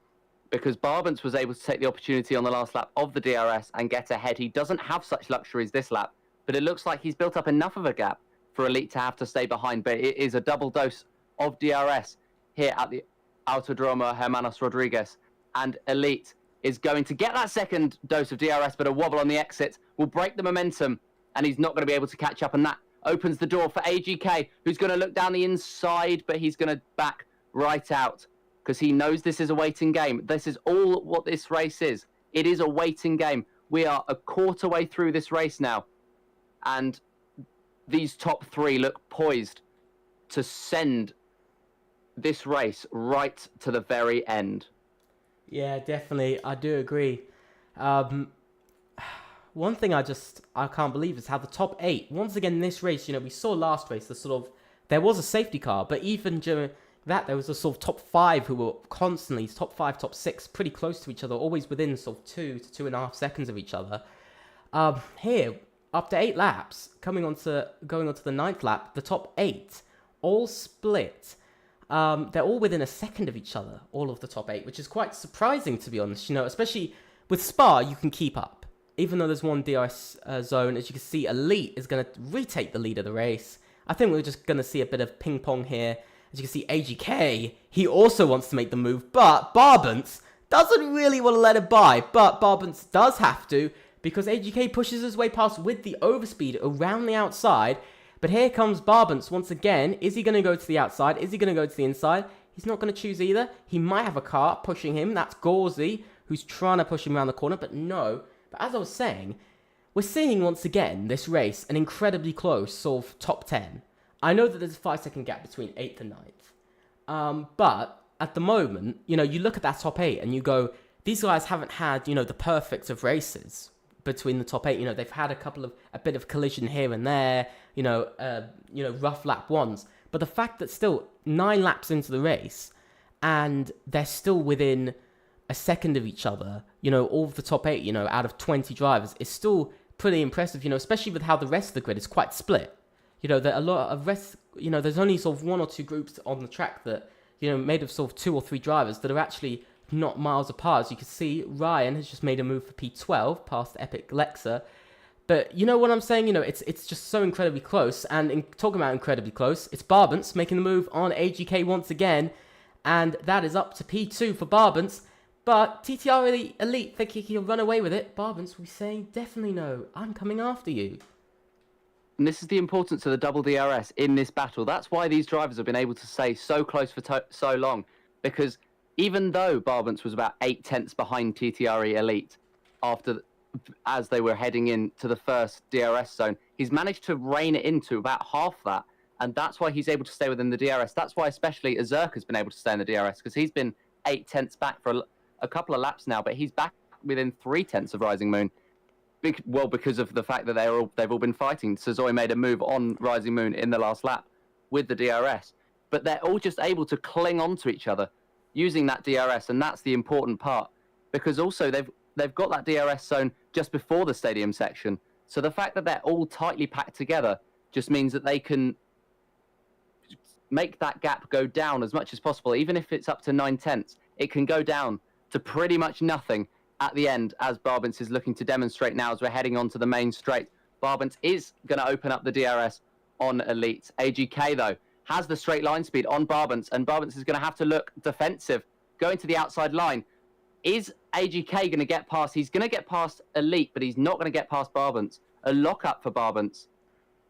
Because Barbance was able to take the opportunity on the last lap of the DRS and get ahead. He doesn't have such luxuries this lap, but it looks like he's built up enough of a gap for Elite to have to stay behind. But it is a double dose of DRS here at the Autodromo Hermanos Rodriguez. And Elite is going to get that second dose of DRS, but a wobble on the exit will break the momentum, and he's not going to be able to catch up. And that opens the door for AGK, who's going to look down the inside, but he's going to back right out, because he knows this is a waiting game. This is all what this race is. It is a waiting game. We are a quarter way through this race now, and these top three look poised to send this race right to the very end. Yeah, definitely. I do agree. One thing I can't believe is how the top 8, once again in this race, we saw last race, there was a safety car, but even during that, there was a sort of top 5 who were constantly, top 5, top 6, pretty close to each other, always within sort of 2 to 2.5 seconds of each other. Here, after 8 laps, going on to the 9th lap, the top 8 all split. They're all within a second of each other, all of the top 8, which is quite surprising, to be honest. Especially with Spa, you can keep up. Even though there's one DRS zone, as you can see, Elite is going to retake the lead of the race. I think we're just going to see a bit of ping pong here. As you can see, AGK, he also wants to make the move, but Barbance doesn't really want to let it by. But Barbance does have to, because AGK pushes his way past with the overspeed around the outside. But here comes Barbance once again. Is he going to go to the outside? Is he going to go to the inside? He's not going to choose either. He might have a car pushing him. That's Gauzy, who's trying to push him around the corner, but no. But as I was saying, we're seeing once again this race an incredibly close sort of top 10. I know that there's a 5-second gap between 8th and 9th. But at the moment, you look at that top 8 and you go, these guys haven't had, the perfect of races between the top 8. They've had a bit of collision here and there, rough lap ones. But the fact that still 9 laps into the race and they're still within a second of each other, all of the top 8, out of 20 drivers, is still pretty impressive, especially with how the rest of the grid is quite split. There are a lot of there's only sort of 1 or 2 groups on the track that, made of sort of 2 or 3 drivers that are actually not miles apart. As you can see, Ryan has just made a move for P12 past Epic Lexa. But you know what I'm saying? It's just so incredibly close. And talking about incredibly close, it's Barbance making the move on AGK once again. And that is up to P2 for Barbance. But TTR Elite thinking he'll run away with it. Barbance will be saying, definitely no, I'm coming after you. And this is the importance of the double DRS in this battle. That's why these drivers have been able to stay so close for so long. Because even though Barbance was about 8/10 behind TTR Elite as they were heading into the first DRS zone, he's managed to rein it into about half that. And that's why he's able to stay within the DRS. That's why especially Azurk has been able to stay in the DRS, because he's been 8/10 back for a couple of laps now, but he's back within 3/10 of Rising Moon. Because of the fact that they've all been fighting. Suzuki made a move on Rising Moon in the last lap with the DRS, but they're all just able to cling on to each other using that DRS, and that's the important part, because also they've got that DRS zone just before the stadium section. So the fact that they're all tightly packed together just means that they can make that gap go down as much as possible. Even if it's up to 9/10, it can go down to pretty much nothing at the end, as Barbance is looking to demonstrate now as we're heading on to the main straight. Barbance is going to open up the DRS on Elite. AGK, though, has the straight line speed on Barbance, and Barbance is going to have to look defensive, going to the outside line. Is AGK going to get past? He's going to get past Elite, but he's not going to get past Barbance. A lock-up for Barbance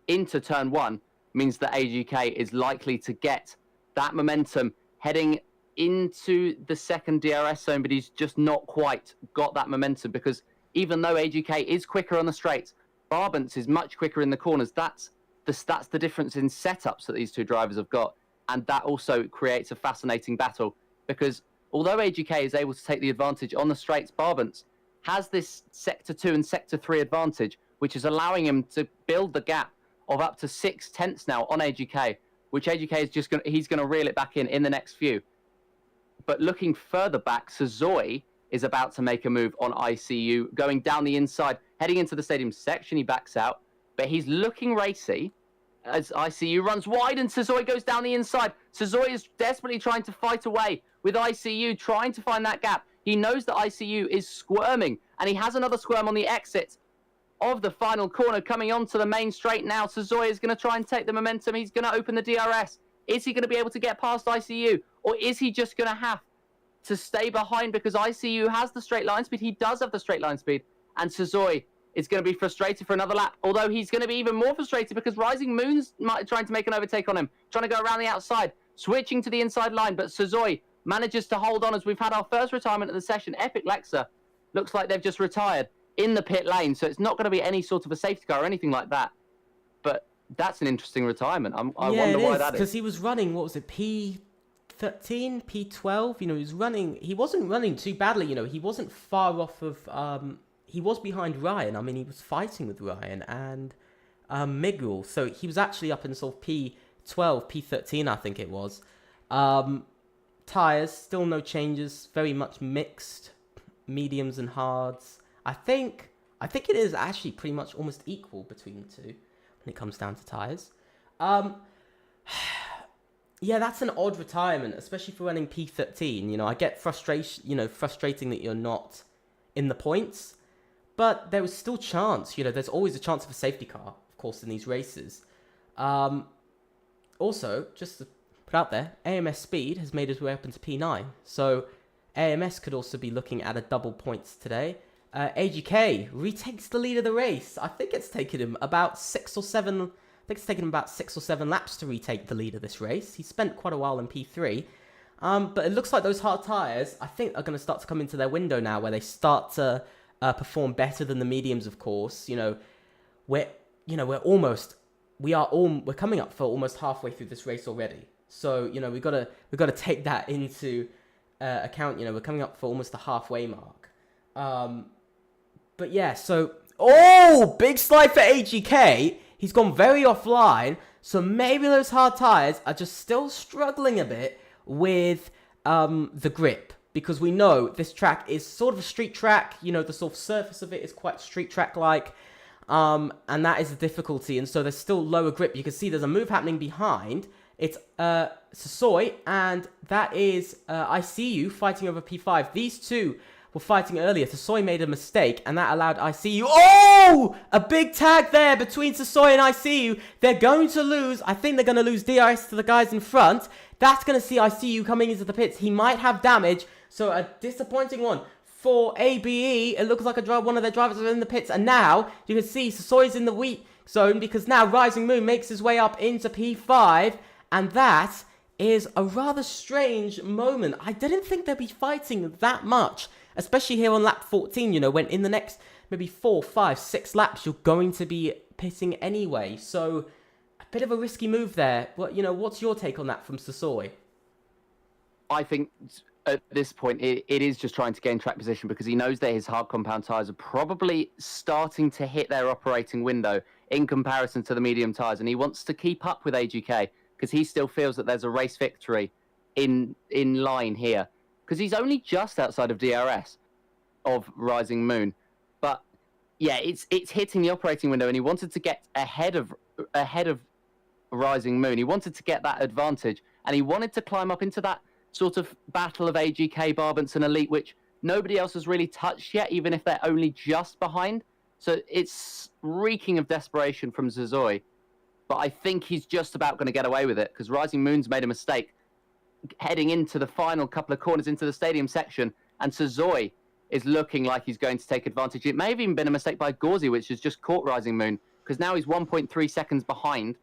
into turn 1 means that AGK is likely to get that momentum heading into the second DRS zone, but he's just not quite got that momentum, because even though AGK is quicker on the straights, Barbance is much quicker in the corners. That's the difference in setups that these two drivers have got, and that also creates a fascinating battle, because although AGK is able to take the advantage on the straights, Barbance has this Sector 2 and Sector 3 advantage, which is allowing him to build the gap of up to 6/10 now on AGK, which AGK is just he's going to reel it back in the next few. But looking further back, Sazoi is about to make a move on ICU, going down the inside, heading into the stadium section. He backs out, but he's looking racy as ICU runs wide and Sazoi goes down the inside. Sazoi is desperately trying to fight away with ICU, trying to find that gap. He knows that ICU is squirming, and he has another squirm on the exit of the final corner coming onto the main straight now. Sazoi is going to try and take the momentum. He's going to open the DRS. Is he going to be able to get past ICU? Or is he just going to have to stay behind because ICU has the straight line speed? He does have the straight line speed. And Sazoi is going to be frustrated for another lap. Although he's going to be even more frustrated because Rising Moon's trying to make an overtake on him. Trying to go around the outside. Switching to the inside line. But Sazoi manages to hold on as we've had our first retirement of the session. Epic Lexa looks like they've just retired in the pit lane. So it's not going to be any sort of a safety car or anything like that. But that's an interesting retirement. I wonder why that is. Because he was running, what was it, P13, P12? You know, he wasn't running too badly. You know, he wasn't far off of, he was behind Ryan. I mean, he was fighting with Ryan and Miguel. So he was actually up in sort of P12, P13, I think it was. Tires, still no changes, very much mixed, mediums and hards. I think it is actually pretty much almost equal between the two when it comes down to tires. Yeah, that's an odd retirement, especially for running P13. You know, I get frustrating that you're not in the points, but there was still chance. You know, there's always a chance of a safety car, of course, in these races. Also, just to put out there, AMS Speed has made his way up into P9, so AMS could also be looking at a double points today. AGK retakes the lead of the race. I think it's taken him about 6 or 7 laps to retake the lead of this race. He spent quite a while in P3. But it looks like those hard tyres, I think, are going to start to come into their window now, where they start to perform better than the mediums, of course. We're coming up for almost halfway through this race already. So, we've got to take that into account. We're coming up for almost the halfway mark. But yeah, so big slide for AGK. He's gone very offline, so maybe those hard tyres are just still struggling a bit with the grip, because we know this track is sort of a street track. The sort of surface of it is quite street track-like, and that is the difficulty, and so there's still lower grip. You can see there's a move happening behind. It's Sazoi, and that is ICU fighting over P5. These two were fighting earlier. Sazoi made a mistake, and that allowed ICU... A big tag there between Sazoi and ICU. They're going to lose. I think they're going to lose DRS to the guys in front. That's going to see ICU coming into the pits. He might have damage, so a disappointing one for ABE. It looks like one of their drivers is in the pits, and now you can see Sazoi's in the weak zone, because now Rising Moon makes his way up into P5, and that is a rather strange moment. I didn't think they'd be fighting that much, especially here on lap 14, when in the next maybe 4, 5, 6 laps, you're going to be pitting anyway. So, a bit of a risky move there. What's your take on that from Sazoi? I think at this point, it is just trying to gain track position, because he knows that his hard compound tyres are probably starting to hit their operating window in comparison to the medium tyres, and he wants to keep up with AGK, because he still feels that there's a race victory in line here, because he's only just outside of DRS of Rising Moon. But yeah, it's hitting the operating window, and he wanted to get ahead of Rising Moon. He wanted to get that advantage, and he wanted to climb up into that sort of battle of AGK, Barbance, and Elite, which nobody else has really touched yet, even if they're only just behind. So it's reeking of desperation from Zazoi. But I think he's just about going to get away with it, because Rising Moon's made a mistake heading into the final couple of corners into the stadium section, and Zazoi is looking like he's going to take advantage. It may have even been a mistake by Gauzy, which has just caught Rising Moon, because now he's 1.3 seconds behind.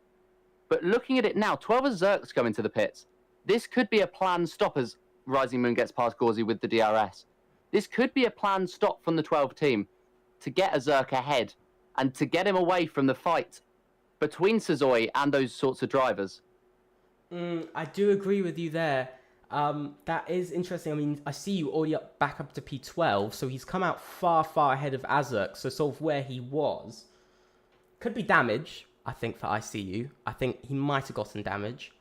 But looking at it now, 12 Zerks go into the pits. This could be a planned stop as Rising Moon gets past Gauzy with the DRS. This could be a planned stop from the 12 team to get a Zerk ahead and to get him away from the fight between Zazoi and those sorts of drivers. I do agree with you there. That is interesting. I mean, I see you already back up to P12, so he's come out far, far ahead of Azurk, so sort of where he was. Could be damage, I think, for ICU. I think he might have gotten damage.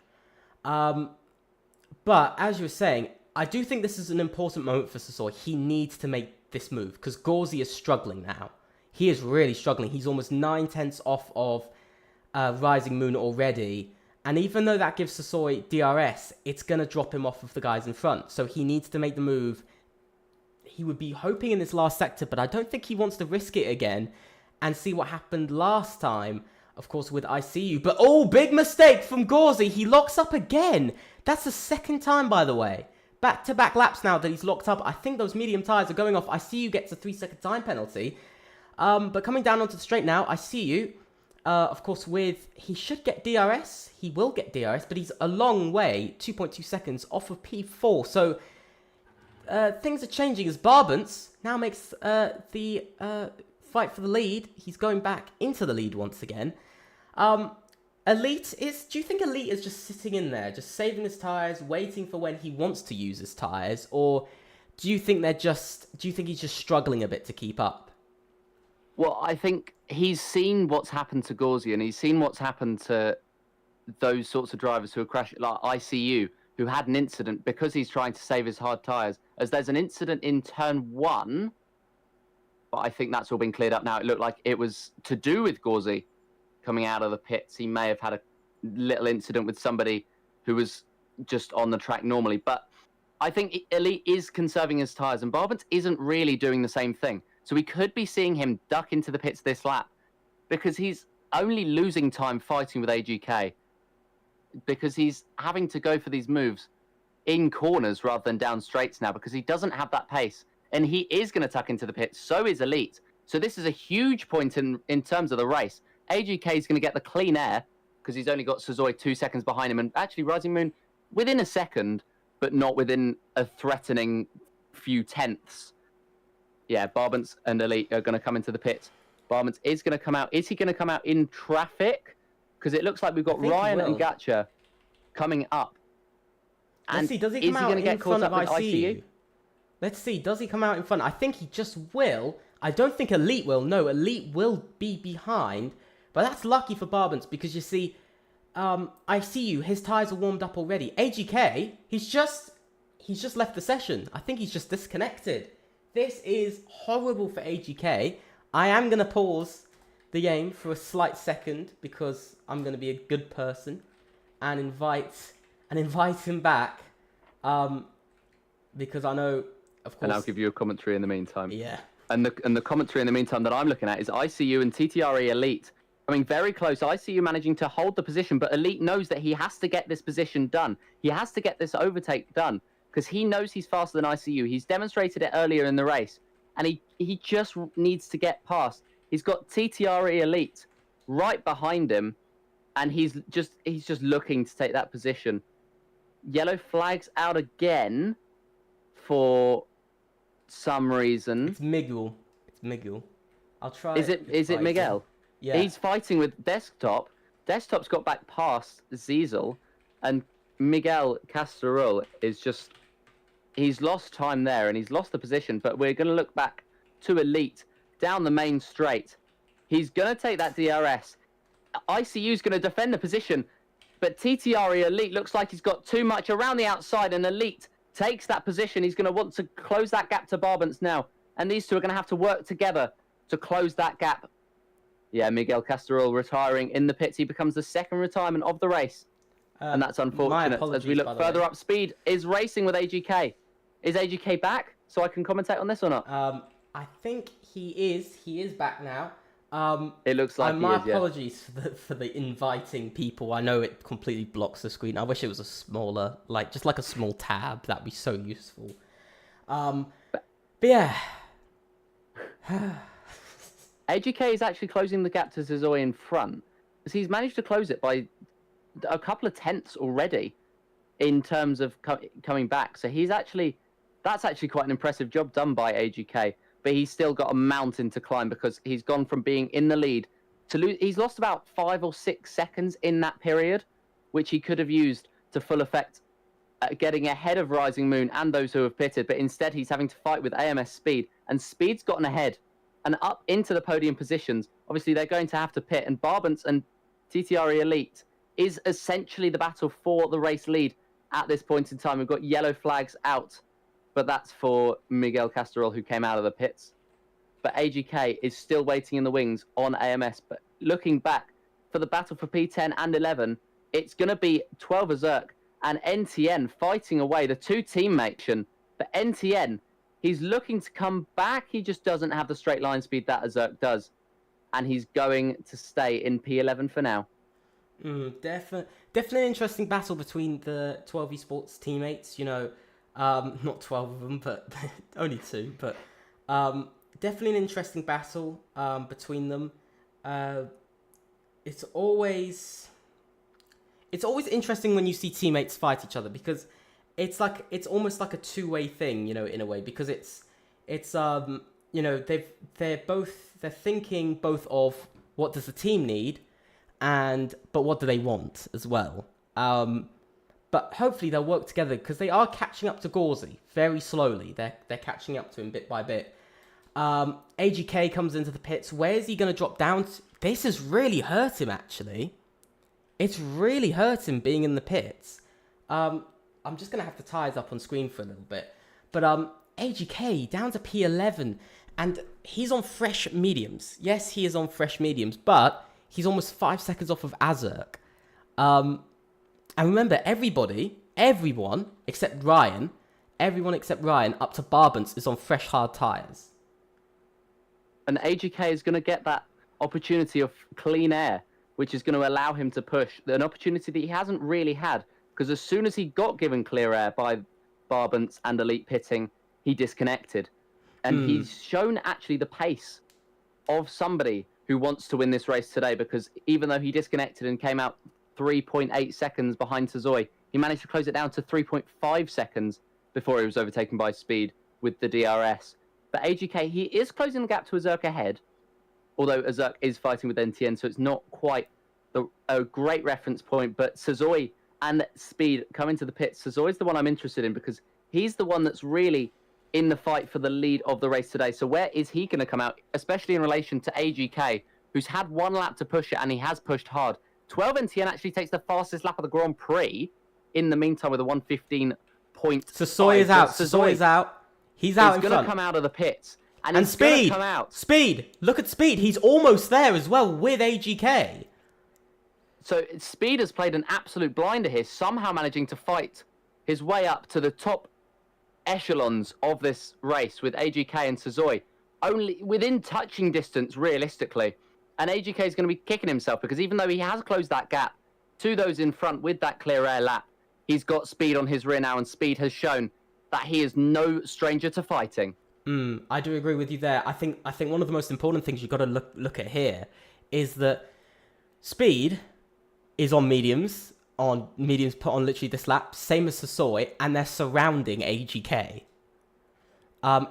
But, as you were saying, I do think this is an important moment for Sasoi. He needs to make this move, because Gauzy is struggling now. He is really struggling. He's almost 9/10 off of Rising Moon already. And even though that gives Sasoi DRS, it's going to drop him off of the guys in front. So he needs to make the move. He would be hoping in this last sector, but I don't think he wants to risk it again and see what happened last time, of course, with ICU. But, oh, big mistake from Gauzy. He locks up again. That's the second time, by the way. Back-to-back laps now that he's locked up. I think those medium tyres are going off. ICU gets a 3-second time penalty. But coming down onto the straight now, ICU... of course, he should get DRS. He will get DRS, but he's a long way, 2.2 seconds off of P4. So things are changing as Barbance now makes the fight for the lead. He's going back into the lead once again. Do you think Elite is just sitting in there, just saving his tyres, waiting for when he wants to use his tyres? Or do you think he's just struggling a bit to keep up? Well, I think he's seen what's happened to Gauzy, and he's seen what's happened to those sorts of drivers who are crashing, like ICU, who had an incident because he's trying to save his hard tyres. As there's an incident in turn 1, but I think that's all been cleared up now. It looked like it was to do with Gauzy coming out of the pits. He may have had a little incident with somebody who was just on the track normally. But I think Elite is conserving his tyres, and Barbance isn't really doing the same thing. So we could be seeing him duck into the pits this lap because he's only losing time fighting with AGK because he's having to go for these moves in corners rather than down straights now because he doesn't have that pace. And he is going to tuck into the pits. So is Elite. So this is a huge point in terms of the race. AGK is going to get the clean air because he's only got Sazoi 2 seconds behind him. And actually Rising Moon within a second, but not within a threatening few tenths. Yeah, Barbance and Elite are going to come into the pits. Barbance is going to come out. Is he going to come out in traffic? Because it looks like we've got Ryan and Gacha coming up. And let's see, does he come out in front of ICU? Let's see, does he come out in front? I think he just will. I don't think Elite will. No, Elite will be behind. But that's lucky for Barbance because you see, ICU, his tyres are warmed up already. AGK, he's just left the session. I think he's just disconnected. This is horrible for AGK. I am going to pause the game for a slight second because I'm going to be a good person and invite him back because I know, of course... And I'll give you a commentary in the meantime. Yeah. And the commentary in the meantime that I'm looking at is ICU and TTRE Elite. I mean, very close. ICU managing to hold the position, but Elite knows that he has to get this position done. He has to get this overtake done. Because he knows he's faster than ICU. He's demonstrated it earlier in the race. And he just needs to get past. He's got TTRE Elite right behind him. And he's just looking to take that position. Yellow flags out again for some reason. It's Miguel. I'll try. Is it Miguel? Yeah. He's fighting with Desktop. Desktop's got back past Ziesel. And Miguel Castorul is just... He's lost time there and he's lost the position, but we're going to look back to Elite down the main straight. He's going to take that DRS. ICU's going to defend the position, but TTRE Elite looks like he's got too much around the outside, and Elite takes that position. He's going to want to close that gap to Barbance now, and these two are going to have to work together to close that gap. Yeah, Miguel Castorol retiring in the pits. He becomes the second retirement of the race. And that's unfortunate. As we look further up, Speed is racing with AGK. Is AGK back? So I can commentate on this or not? I think he is. He is back now. It looks like my he is, yeah. apologies for the inviting people. I know it completely blocks the screen. I wish it was a smaller, just like a small tab. That'd be so useful. But yeah. AGK is actually closing the gap to Zazoi in front, because he's managed to close it by a couple of tenths already in terms of coming back. So that's actually quite an impressive job done by AGK. But he's still got a mountain to climb, because he's gone from being in the lead to lose. He's lost about 5 or 6 seconds in that period, which he could have used to full effect, getting ahead of Rising Moon and those who have pitted. But instead, he's having to fight with AMS Speed, and Speed's gotten ahead and up into the podium positions. Obviously, they're going to have to pit, and Barbance and TTRE Elite is essentially the battle for the race lead at this point in time. We've got yellow flags out, but that's for Miguel Castorol, who came out of the pits. But AGK is still waiting in the wings on AMS. But looking back for the battle for P10 and 11, it's going to be 12 Azurk and NTN fighting away, the two teammates. But NTN, he's looking to come back. He just doesn't have the straight line speed that Azurk does. And he's going to stay in P11 for now. Definitely an interesting battle between the 12 esports teammates. Not 12 of them, but only 2. But definitely an interesting battle between them. It's always interesting when you see teammates fight each other, because it's almost like a two-way thing, in a way, because they're thinking both of what does the team need, but what do they want as well. But hopefully they'll work together, because they are catching up to Gauzy very slowly. They're catching up to him bit by bit. AGK comes into the pits. Where is he going to drop down to? This has really hurt him, actually. It's really hurt him being in the pits. I'm just going to have the tires up on screen for a little bit. But AGK down to P11, and he's on fresh mediums. Yes, he is on fresh mediums, but he's almost 5 seconds off of Azurk. And remember, everyone except Ryan, up to Barbance is on fresh hard tires. And AGK is going to get that opportunity of clean air, which is going to allow him to push, an opportunity that he hasn't really had, because as soon as he got given clear air by Barbance and Elite pitting, he disconnected. And he's shown actually the pace of somebody who wants to win this race today, because even though he disconnected and came out 3.8 seconds behind Tazoi, he managed to close it down to 3.5 seconds before he was overtaken by Speed with the DRS. But AGK, he is closing the gap to Azurk ahead, although Azurk is fighting with NTN, so it's not quite a great reference point. But Tazoi and Speed come into the pits. Sazoi's the one I'm interested in, because he's the one that's really in the fight for the lead of the race today. So where is he going to come out, especially in relation to AGK, who's had 1 lap to push it, and he has pushed hard. 12 NTN actually takes the fastest lap of the Grand Prix in the meantime with a 1:15.5. Sasoy is out. Sasoy is out. He's out in front. He's going to come out of the pits. And he's Speed, going to come out. Speed, look at Speed. He's almost there as well with AGK. So Speed has played an absolute blinder here, somehow managing to fight his way up to the top echelons of this race with AGK and Sazoy, only within touching distance, realistically. And AGK is going to be kicking himself, because even though he has closed that gap to those in front with that clear air lap, he's got Speed on his rear now, and Speed has shown that he is no stranger to fighting. I do agree with you there. I think one of the most important things you've got to look at here is that Speed is on mediums put on literally this lap, same as Sasoy, and they're surrounding AGK.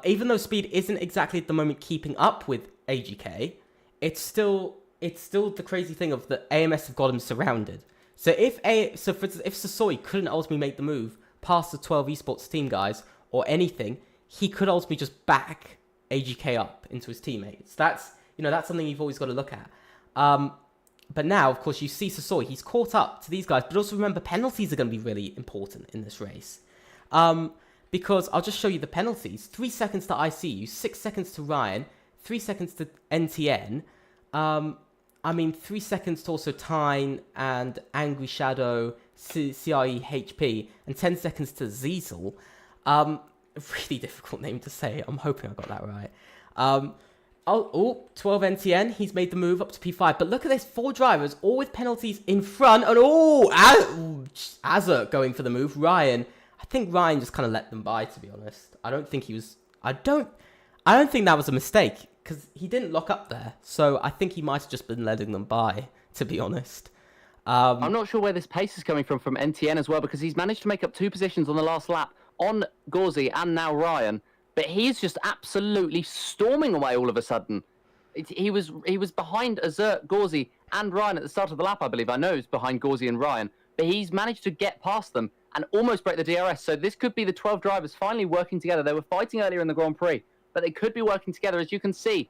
Even though Speed isn't exactly at the moment keeping up with AGK, it's still the crazy thing of the AMS have got him surrounded. So if Sasoy couldn't ultimately make the move past the 12 esports team guys or anything, he could ultimately just back AGK up into his teammates. That's something you've always got to look at. But now, of course, you see Sasoy, he's caught up to these guys, but also remember, penalties are going to be really important in this race. Because I'll just show you the penalties. 3 seconds to ICU, 6 seconds to Ryan, 3 seconds to NTN. I mean, 3 seconds to also Tyne and Angry Shadow, CRE HP, and 10 seconds to Ziesel. Really difficult name to say. I'm hoping I got that right. 12 NTN. He's made the move up to P5. But look at this. 4 drivers, all with penalties in front. And Azert going for the move. Ryan. I think Ryan just kind of let them by, to be honest. I don't think he was... I don't think that was a mistake, because he didn't lock up there. So I think he might have just been letting them by, to be honest. I'm not sure where this pace is coming from NTN as well, because he's managed to make up 2 positions on the last lap on Gauzy and now Ryan, but he's just absolutely storming away all of a sudden. He was behind Azert, Gauzy, and Ryan at the start of the lap, I believe. I know he's behind Gauzy and Ryan, but he's managed to get past them and almost break the DRS. So this could be the 12 drivers finally working together. They were fighting earlier in the Grand Prix, but they could be working together. As you can see,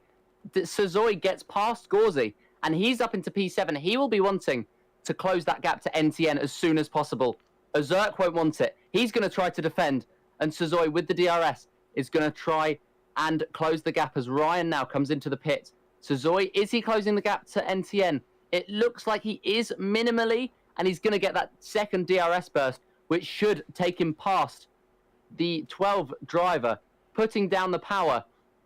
Suzuki gets past Gauzy, and he's up into P7. He will be wanting to close that gap to NTN as soon as possible. Azerk won't want it. He's going to try to defend, and Suzuki with the DRS is going to try and close the gap as Ryan now comes into the pit. Suzuki, is he closing the gap to NTN? It looks like he is minimally, and he's going to get that second DRS burst, which should take him past the 12 driver, putting down the power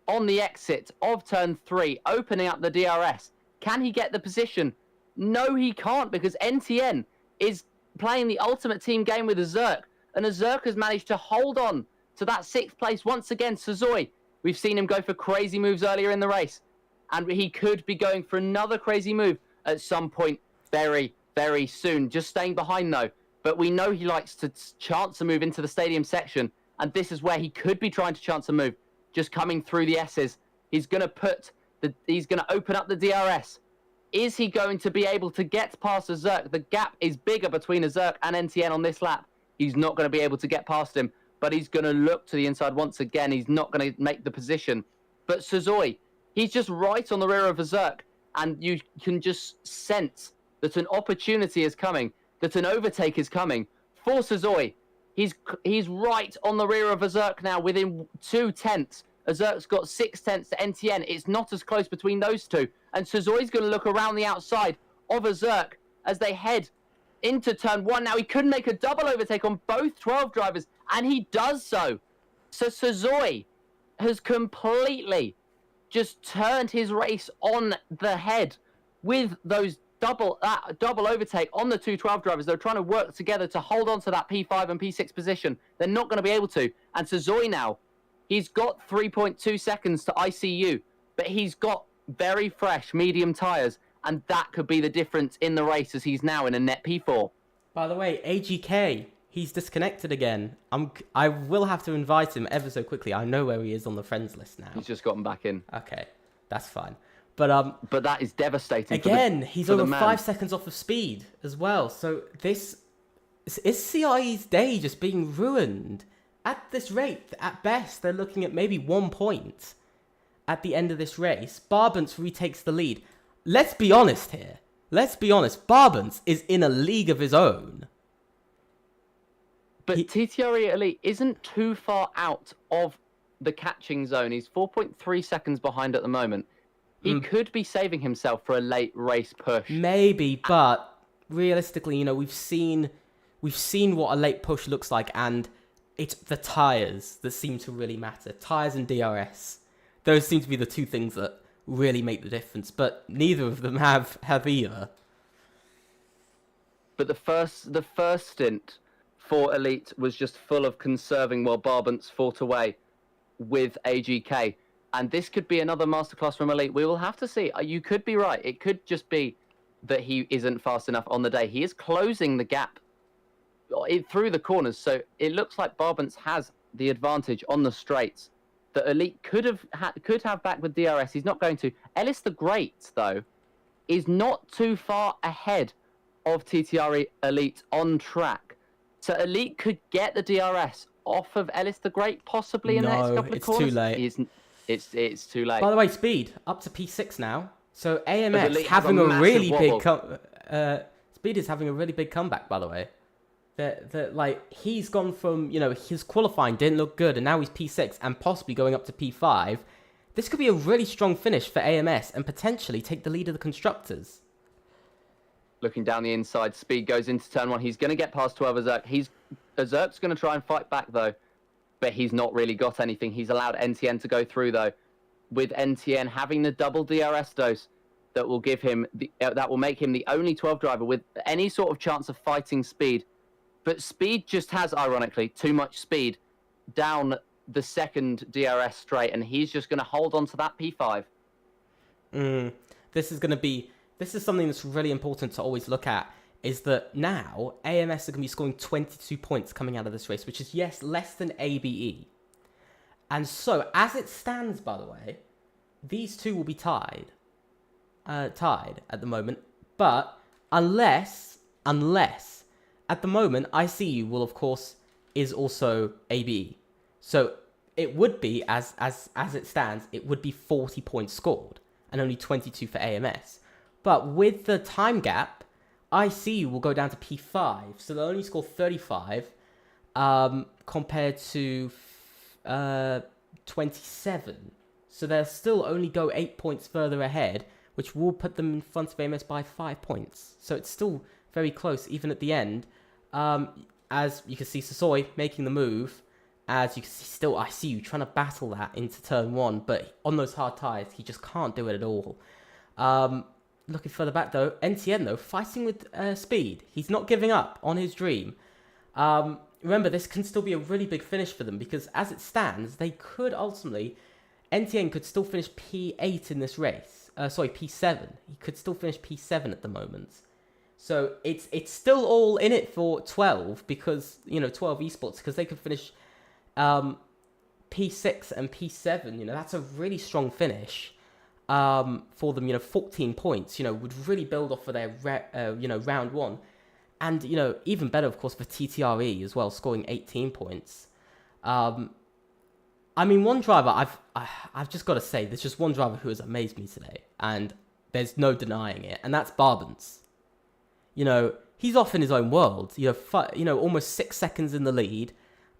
on the exit of turn 3, opening up the DRS. Can he get the position? No, he can't, because NTN is playing the ultimate team game with Azerk, and Azerk has managed to hold on to that 6th place once again. Suzuki, we've seen him go for crazy moves earlier in the race, and he could be going for another crazy move at some point very, very soon. Just staying behind, though, but we know he likes to chance a move into the stadium section, and this is where he could be trying to chance a move, just coming through the S's. He's going to open up the DRS. Is he going to be able to get past Azerk? The gap is bigger between Azerk and NTN on this lap. He's not going to be able to get past him, but he's going to look to the inside once again. He's not going to make the position. But Suzuki, he's just right on the rear of Azerk, and you can just sense that an opportunity is coming, that an overtake is coming for Suzuki. He's right on the rear of Azerk now, within 2 tenths. Azerk's got 6 tenths to NTN. It's not as close between those two. And Suzuki's going to look around the outside of Azerk as they head into turn 1. Now, he could make a double overtake on both 12 drivers, and he does so. So Suzuki has completely just turned his race on the head with those double overtake on the 2 12 drivers. They're trying to work together to hold on to that P5 and P6 position. They're not going to be able to. And Suzuki now, he's got 3.2 seconds to ICU, but he's got very fresh medium tyres, and that could be the difference in the race as he's now in a net P4. By the way, AGK, he's disconnected again. I will have to invite him ever so quickly. I know where he is on the friends list now. He's just gotten back in. Okay, that's fine. But that is devastating. Again, he's over 5 seconds off of speed as well. So this is CIE's day just being ruined. At this rate, at best, they're looking at maybe 1 point at the end of this race. Barbance retakes the lead. Let's be honest here. Let's be honest. Barbance is in a league of his own. But TTRE Elite isn't too far out of the catching zone. He's 4.3 seconds behind at the moment. He could be saving himself for a late race push. Maybe, but realistically, we've seen what a late push looks like, and it's the tyres that seem to really matter. Tyres and DRS. Those seem to be the 2 things that really make the difference, but neither of them have either. But the first stint for Elite was just full of conserving while Barbance fought away with AGK. And this could be another masterclass from Elite. We will have to see. You could be right. It could just be that he isn't fast enough on the day. He is closing the gap through the corners, so it looks like Barbance has the advantage on the straights that Elite could have back with DRS. He's not going to. Ellis the Great, though, is not too far ahead of TTR Elite on track. So Elite could get the DRS off of Ellis the Great possibly in the next couple of corners. No, it's too late. It's too late. By the way, speed up to P6 now. So AMX Elite having a really big Speed is having a really big comeback, by the way. That he's gone from, his qualifying didn't look good, and now he's P6 and possibly going up to P5. This could be a really strong finish for AMS and potentially take the lead of the constructors. Looking down the inside, Speed goes into turn 1. He's going to get past 12 Azerk. Azerk's going to try and fight back, though, but he's not really got anything. He's allowed NTN to go through, though, with NTN having the double DRS dose that will give him that will make him the only 12 driver with any sort of chance of fighting Speed. But Speed just has, ironically, too much speed down the second DRS straight, and he's just going to hold on to that P5. This is something that's really important to always look at, is that now AMS are going to be scoring 22 points coming out of this race, which is, yes, less than ABE. And so, as it stands, by the way, these two will be tied at the moment. But unless at the moment, ICU will, of course, is also ABE. So it would be, as it stands, it would be 40 points scored and only 22 for AMS. But with the time gap, ICU will go down to P5. So they'll only score 35 compared to 27. So they'll still only go 8 points further ahead, which will put them in front of AMS by 5 points. So it's still very close, even at the end. As you can see, Sasoi making the move. As you can see, still ICU trying to battle that into turn 1. But on those hard tyres, he just can't do it at all. Looking further back, though, NTN, though, fighting with Speed. He's not giving up on his dream. Remember, this can still be a really big finish for them, because as it stands, they could ultimately... NTN could still finish P8 in this race. P7. He could still finish P7 at the moment. So it's still all in it for 12, because, 12 esports, because they could finish P6 and P7. That's a really strong finish for them. 14 points, would really build off of their, round 1. And, even better, of course, for TTRE as well, scoring 18 points. One driver, I've just got to say, there's just one driver who has amazed me today, and there's no denying it, and that's Barbans. He's off in his own world. Almost 6 seconds in the lead.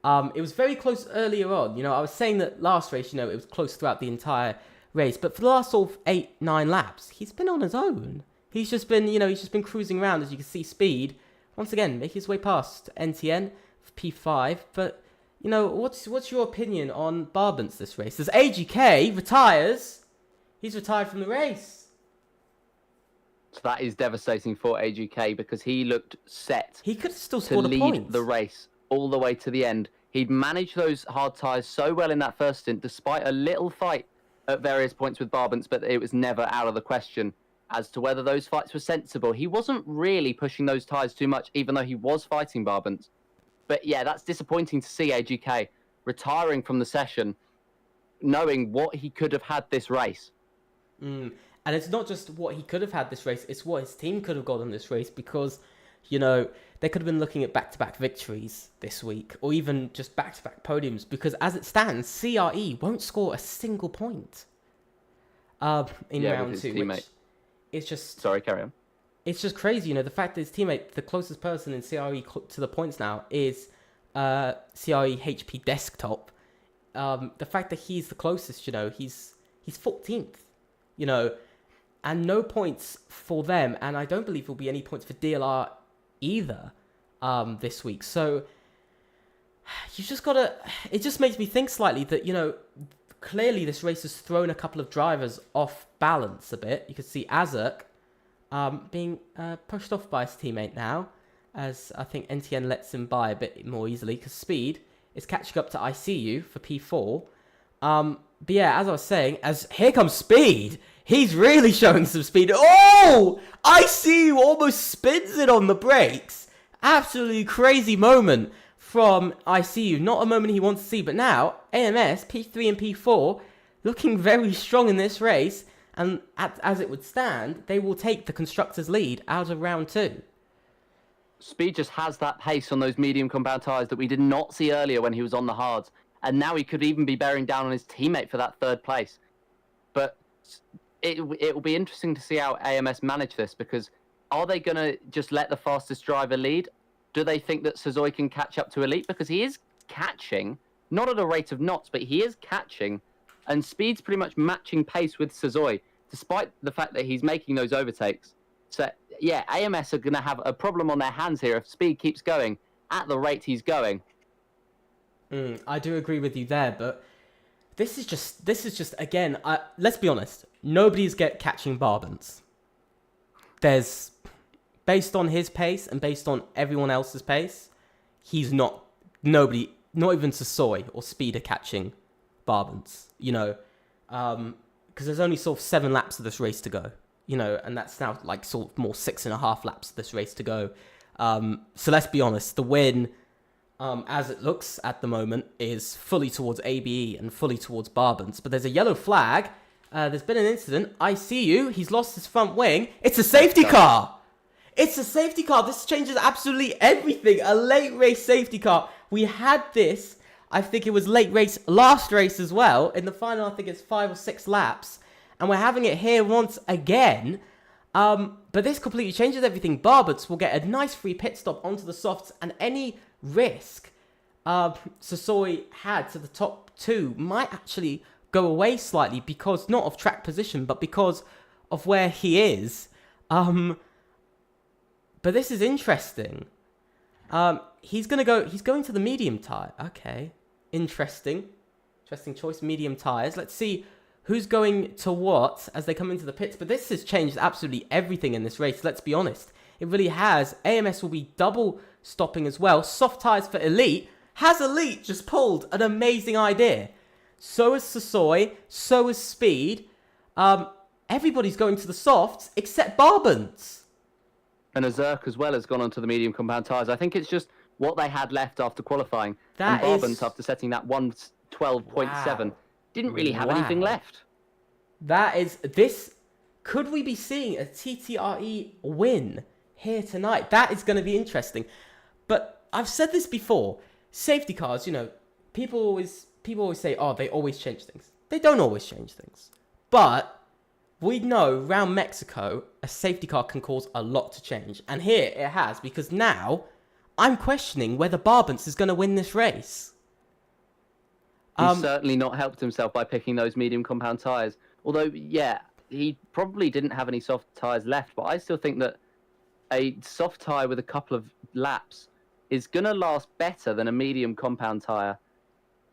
It was very close earlier on. I was saying that last race, it was close throughout the entire race, but for the last sort of 8-9 laps, he's been on his own. He's just been cruising around, as you can see. Speed, once again, making his way past NTN for P5, but... what's your opinion on Barbans this race? As AGK retires, he's retired from the race. So that is devastating for AGK, because he looked set. He could have still scored a point. To lead the race all the way to the end. He'd managed those hard tyres so well in that first stint, despite a little fight at various points with Barbans, but it was never out of the question as to whether those fights were sensible. He wasn't really pushing those tyres too much, even though he was fighting Barbans. But yeah, that's disappointing to see AGK retiring from the session, knowing what he could have had this race. And it's not just what he could have had this race, it's what his team could have got in this race, because, they could have been looking at back-to-back victories this week, or even just back-to-back podiums, because as it stands, CRE won't score a single point in round 2, which is just... Sorry, carry on. It's just crazy, the fact that his teammate, the closest person in CRE to the points now, is CRE HP Desktop. The fact that he's the closest, he's 14th, and no points for them, and I don't believe there'll be any points for DLR either this week. So you just gotta... It just makes me think slightly that, clearly this race has thrown a couple of drivers off balance a bit. You can see Azerk being pushed off by his teammate now, as I think NTN lets him by a bit more easily, because Speed is catching up to ICU for P4. But yeah, as I was saying, as here comes Speed, he's really showing some speed. Oh! ICU almost spins it on the brakes. Absolutely crazy moment from ICU. Not a moment he wants to see, but now AMS, P3 and P4, looking very strong in this race. And as it would stand, they will take the constructors' lead out of round 2. Speed just has that pace on those medium compound tyres that we did not see earlier when he was on the hards. And now he could even be bearing down on his teammate for that 3rd place. But it will be interesting to see how AMS manage this, because are they going to just let the fastest driver lead? Do they think that Sazoi can catch up to Elite? Because he is catching, not at a rate of knots, but he is catching. And Speed's pretty much matching pace with Sazoi, despite the fact that he's making those overtakes. So yeah, AMS are going to have a problem on their hands here if Speed keeps going at the rate he's going. I do agree with you there, but this is just again. Let's be honest. Nobody's catching Barbans. There's, based on his pace and based on everyone else's pace, he's not. Nobody, not even Sasoi or Speed are catching Barbans. You know, because there's only sort of 7 laps of this race to go. You know, and that's now like sort of more 6.5 laps of this race to go. So let's be honest. The win, as it looks at the moment, is fully towards ABE and fully towards Barbans. But there's a yellow flag. There's been an incident. I see you. He's lost his front wing. It's a safety car. It's a safety car. This changes absolutely everything. A late race safety car. We had this. I think it was late race last race as well. In the final, I think it's 5 or 6 laps. And we're having it here once again. But this completely changes everything. Barbans will get a nice free pit stop onto the softs. And any risk Sasoi had to the top 2 might actually go away slightly. Because, not of track position, but because of where he is. But this is interesting. He's going to the medium tyre. Okay. Interesting choice, medium tyres. Let's see who's going to what as they come into the pits. But this has changed absolutely everything in this race, let's be honest. It really has. AMS will be double stopping as well. Soft tyres for Elite. Has Elite just pulled an amazing idea? So is Sasoi, so is Speed. Everybody's going to the softs except Barbans. And Azurk as well has gone onto the medium compound tyres. I think it's just what they had left after qualifying. That and Barbans, is... after setting that 112.7, Wow. didn't really have anything left. That is... This... Could we be seeing a TTRE win here tonight? That is going to be interesting. But I've said this before. Safety cars, you know, people always say, oh, they always change things. They don't always change things. But we know around Mexico, a safety car can cause a lot to change. And here it has, because now I'm questioning whether Barbans is going to win this race. He's certainly not helped himself by picking those medium compound tyres. Although, yeah, he probably didn't have any soft tyres left, but I still think that a soft tyre with a couple of laps is going to last better than a medium compound tyre,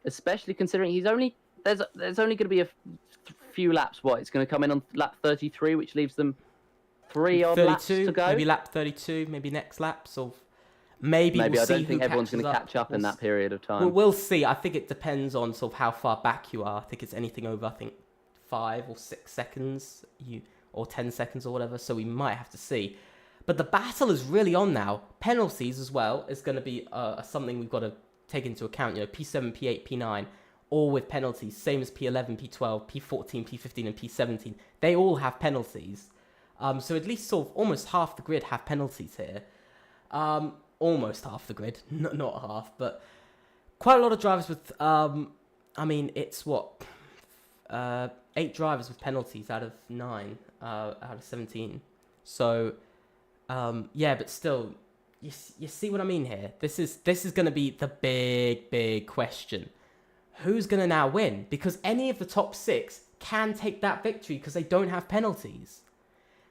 especially considering there's only going to be a few laps. What, it's going to come in on lap 33, which leaves them 3 odd laps to go. Maybe lap 32, maybe next lap, sort of. Maybe I we'll see don't think everyone's going to catch up in that period of time. We'll see. I think it depends on sort of how far back you are. I think it's anything over, 5 or 6 seconds, or 10 seconds or whatever. So we might have to see. But the battle is really on now. Penalties as well is going to be something we've got to take into account. You know, P7, P8, P9, all with penalties. Same as P11, P12, P14, P15, and P17. They all have penalties. So at least sort of almost half the grid have penalties here. Almost half the grid, not half, but quite a lot of drivers with, it's what, 8 drivers with penalties out of 9, out of 17. So, yeah, but still, you see what I mean here? This is going to be the big question. Who's going to now win? Because any of the top 6 can take that victory because they don't have penalties.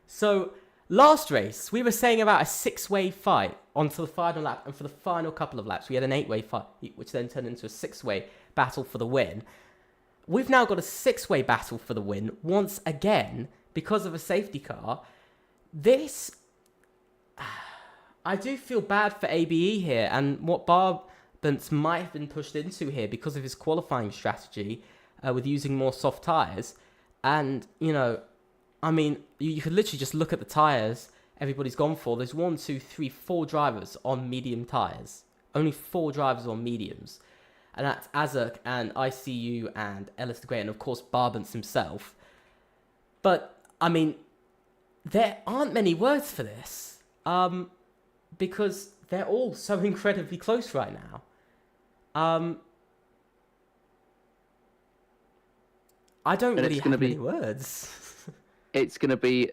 So, last race, we were saying about a 6-way fight onto the final lap, and for the final couple of laps, we had an 8-way fight, which then turned into a 6-way battle for the win. We've now got a 6-way battle for the win once again because of a safety car. This, I do feel bad for ABE here, and what Barbans might have been pushed into here because of his qualifying strategy with using more soft tyres. And, you know, I mean, you could literally just look at the tyres everybody's gone for. There's 1, 2, 3, 4 drivers on medium tyres. Only 4 drivers on mediums. And that's Azurk and ICU and Ellis the Great and, of course, Barbans himself. But, I mean, there aren't many words for this. Because they're all so incredibly close right now. I don't really have many words. It's going to be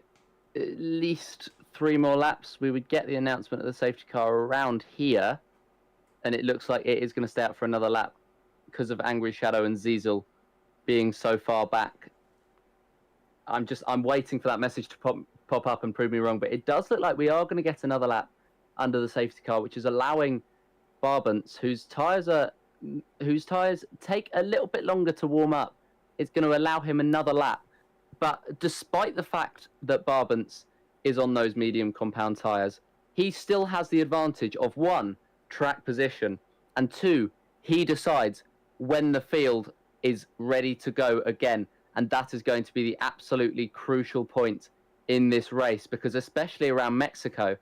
at least 3 more laps. We would get the announcement of the safety car around here, and it looks like it is going to stay out for another lap because of Angry Shadow and Ziesel being so far back. I'm waiting for that message to pop up and prove me wrong. But it does look like we are going to get another lap under the safety car, which is allowing Barbance, whose tires take a little bit longer to warm up, it's going to allow him another lap. But despite the fact that Barbance is on those medium compound tires, he still has the advantage of 1, track position, and 2, he decides when the field is ready to go again. And that is going to be the absolutely crucial point in this race, because especially around Mexico,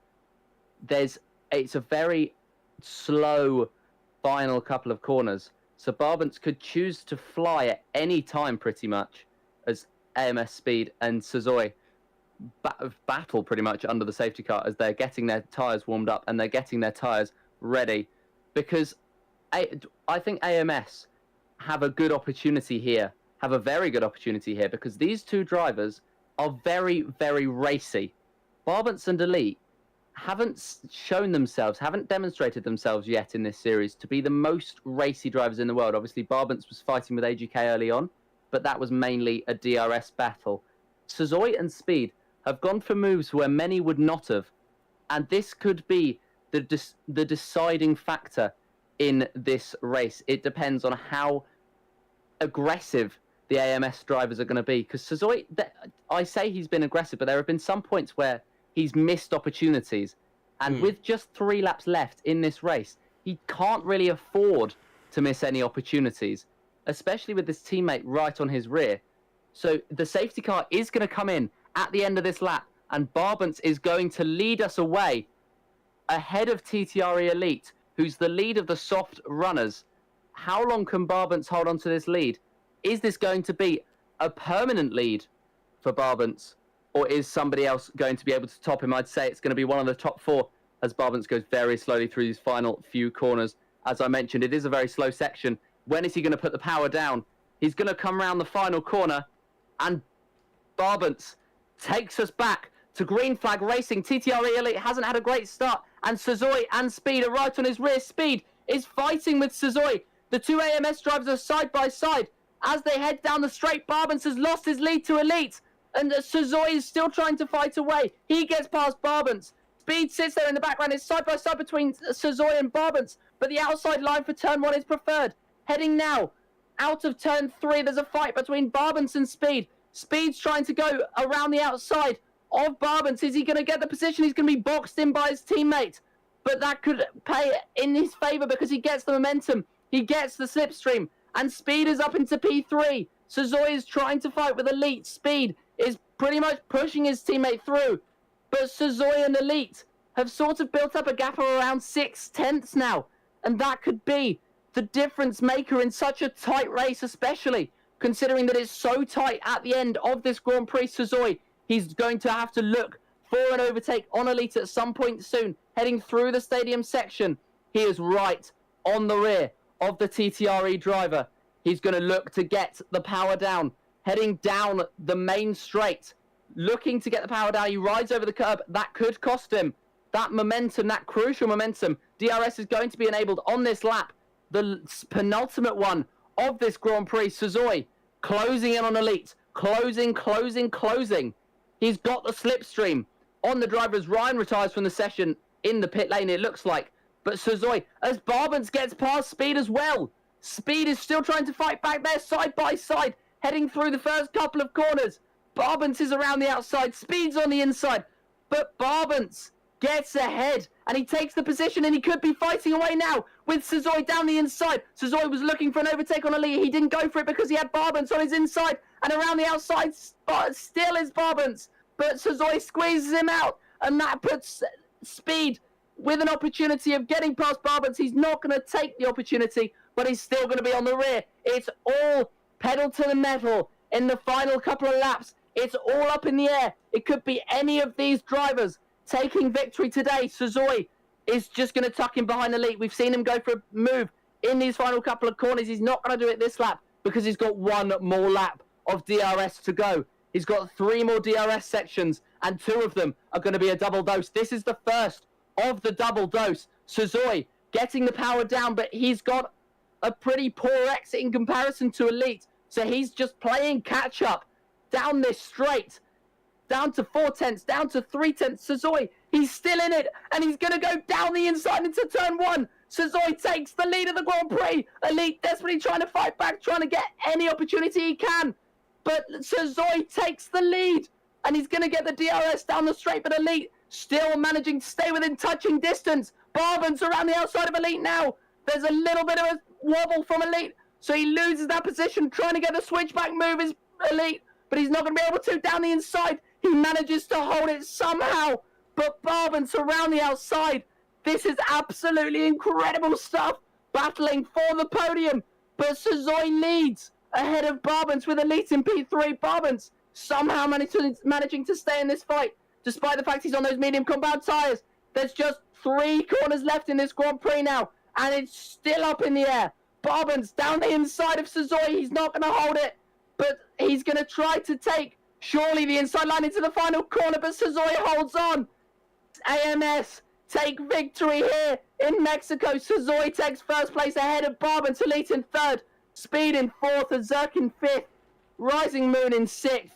it's a very slow final couple of corners. So Barbance could choose to fly at any time pretty much as AMS Speed and Sazoi battle pretty much under the safety car as they're getting their tyres warmed up and they're getting their tyres ready. Because I think AMS have a good opportunity here, have a very good opportunity here, because these two drivers are very, very racy. Barbance and Elite haven't shown themselves, haven't demonstrated themselves yet in this series to be the most racy drivers in the world. Obviously, Barbance was fighting with AGK early on, but that was mainly a DRS battle. Sazoi and Speed have gone for moves where many would not have, and this could be the deciding factor in this race. It depends on how aggressive the AMS drivers are going to be, because Sazoi, I say he's been aggressive, but there have been some points where he's missed opportunities, and with just 3 laps left in this race, he can't really afford to miss any opportunities, especially with his teammate right on his rear. So the safety car is going to come in at the end of this lap, and Barbance is going to lead us away ahead of TTRE Elite, who's the lead of the soft runners. How long can Barbance hold on to this lead? Is this going to be a permanent lead for Barbance, or is somebody else going to be able to top him? I'd say it's going to be one of the top 4 as Barbance goes very slowly through these final few corners. As I mentioned, it is a very slow section. When is he going to put the power down? He's going to come around the final corner, and Barbance takes us back to green flag racing. TTRE Elite hasn't had a great start, and Sazoi and Speed are right on his rear. Speed is fighting with Sazoi. The 2 AMS drivers are side by side. As they head down the straight, Barbance has lost his lead to Elite, and Sazoi is still trying to fight away. He gets past Barbance. Speed sits there in the background. It's side by side between Sazoi and Barbance, but the outside line for turn 1 is preferred. Heading now out of turn 3, there's a fight between Barbance and Speed. Speed's trying to go around the outside of Barbance. Is he going to get the position? He's going to be boxed in by his teammate, but that could pay in his favour because he gets the momentum. He gets the slipstream, and Speed is up into P3. Sazoi is trying to fight with Elite. Speed is pretty much pushing his teammate through, but Sazoi and Elite have sort of built up a gap of around 6/10 now, and that could be the difference maker in such a tight race, especially considering that it's so tight at the end of this Grand Prix. Sazoi, he's going to have to look for an overtake on Elite at some point soon, heading through the stadium section. He is right on the rear of the TTRE driver. He's going to look to get the power down, heading down the main straight, looking to get the power down. He rides over the curb. That could cost him that momentum, that crucial momentum. DRS is going to be enabled on this lap, the penultimate one of this Grand Prix. Sazoi closing in on Elite, closing. He's got the slipstream on the drivers. Ryan retires from the session in the pit lane, it looks like. But Sazoi, as Barbance gets past Speed as well. Speed is still trying to fight back there side by side, heading through the first couple of corners. Barbance is around the outside, Speed's on the inside, but Barbance gets ahead, and he takes the position, and he could be fighting away now with Sazoi down the inside. Sazoi was looking for an overtake on Elite. He didn't go for it because he had Barbance on his inside, and around the outside still is Barbance, but Sazoi squeezes him out, and that puts Speed with an opportunity of getting past Barbance. He's not going to take the opportunity, but he's still going to be on the rear. It's all pedal to the metal in the final couple of laps. It's all up in the air. It could be any of these drivers taking victory today. Sazoi is just going to tuck him behind Elite. We've seen him go for a move in these final couple of corners. He's not going to do it this lap because he's got 1 more lap of DRS to go. He's got 3 more DRS sections, and 2 of them are going to be a double dose. This is the first of the double dose. Sazoi getting the power down, but he's got a pretty poor exit in comparison to Elite. So he's just playing catch up. down this straight. Down to 4/10, down to 3/10. Sazoi, he's still in it, and he's going to go down the inside into turn 1. Sazoi takes the lead of the Grand Prix. Elite desperately trying to fight back, trying to get any opportunity he can. But Sazoi takes the lead, and he's going to get the DRS down the straight, but Elite still managing to stay within touching distance. Barbans around the outside of Elite now. There's a little bit of a wobble from Elite, so he loses that position. Trying to get the switchback move is Elite, but he's not going to be able to down the inside. He manages to hold it somehow, but Barbans around the outside. This is absolutely incredible stuff, battling for the podium, but Sazoi leads ahead of Barbans with Elite in P3. Barbans somehow managing to stay in this fight, despite the fact he's on those medium compound tyres. There's just 3 corners left in this Grand Prix now, and it's still up in the air. Barbans down the inside of Sazoi. He's not going to hold it, but he's going to try to take surely the inside line into the final corner, but Sazoi holds on. AMS take victory here in Mexico. Sazoi takes first place ahead of Barbans. Elite in 3rd, Speed in 4th, Azurk in 5th, Rising Moon in 6th.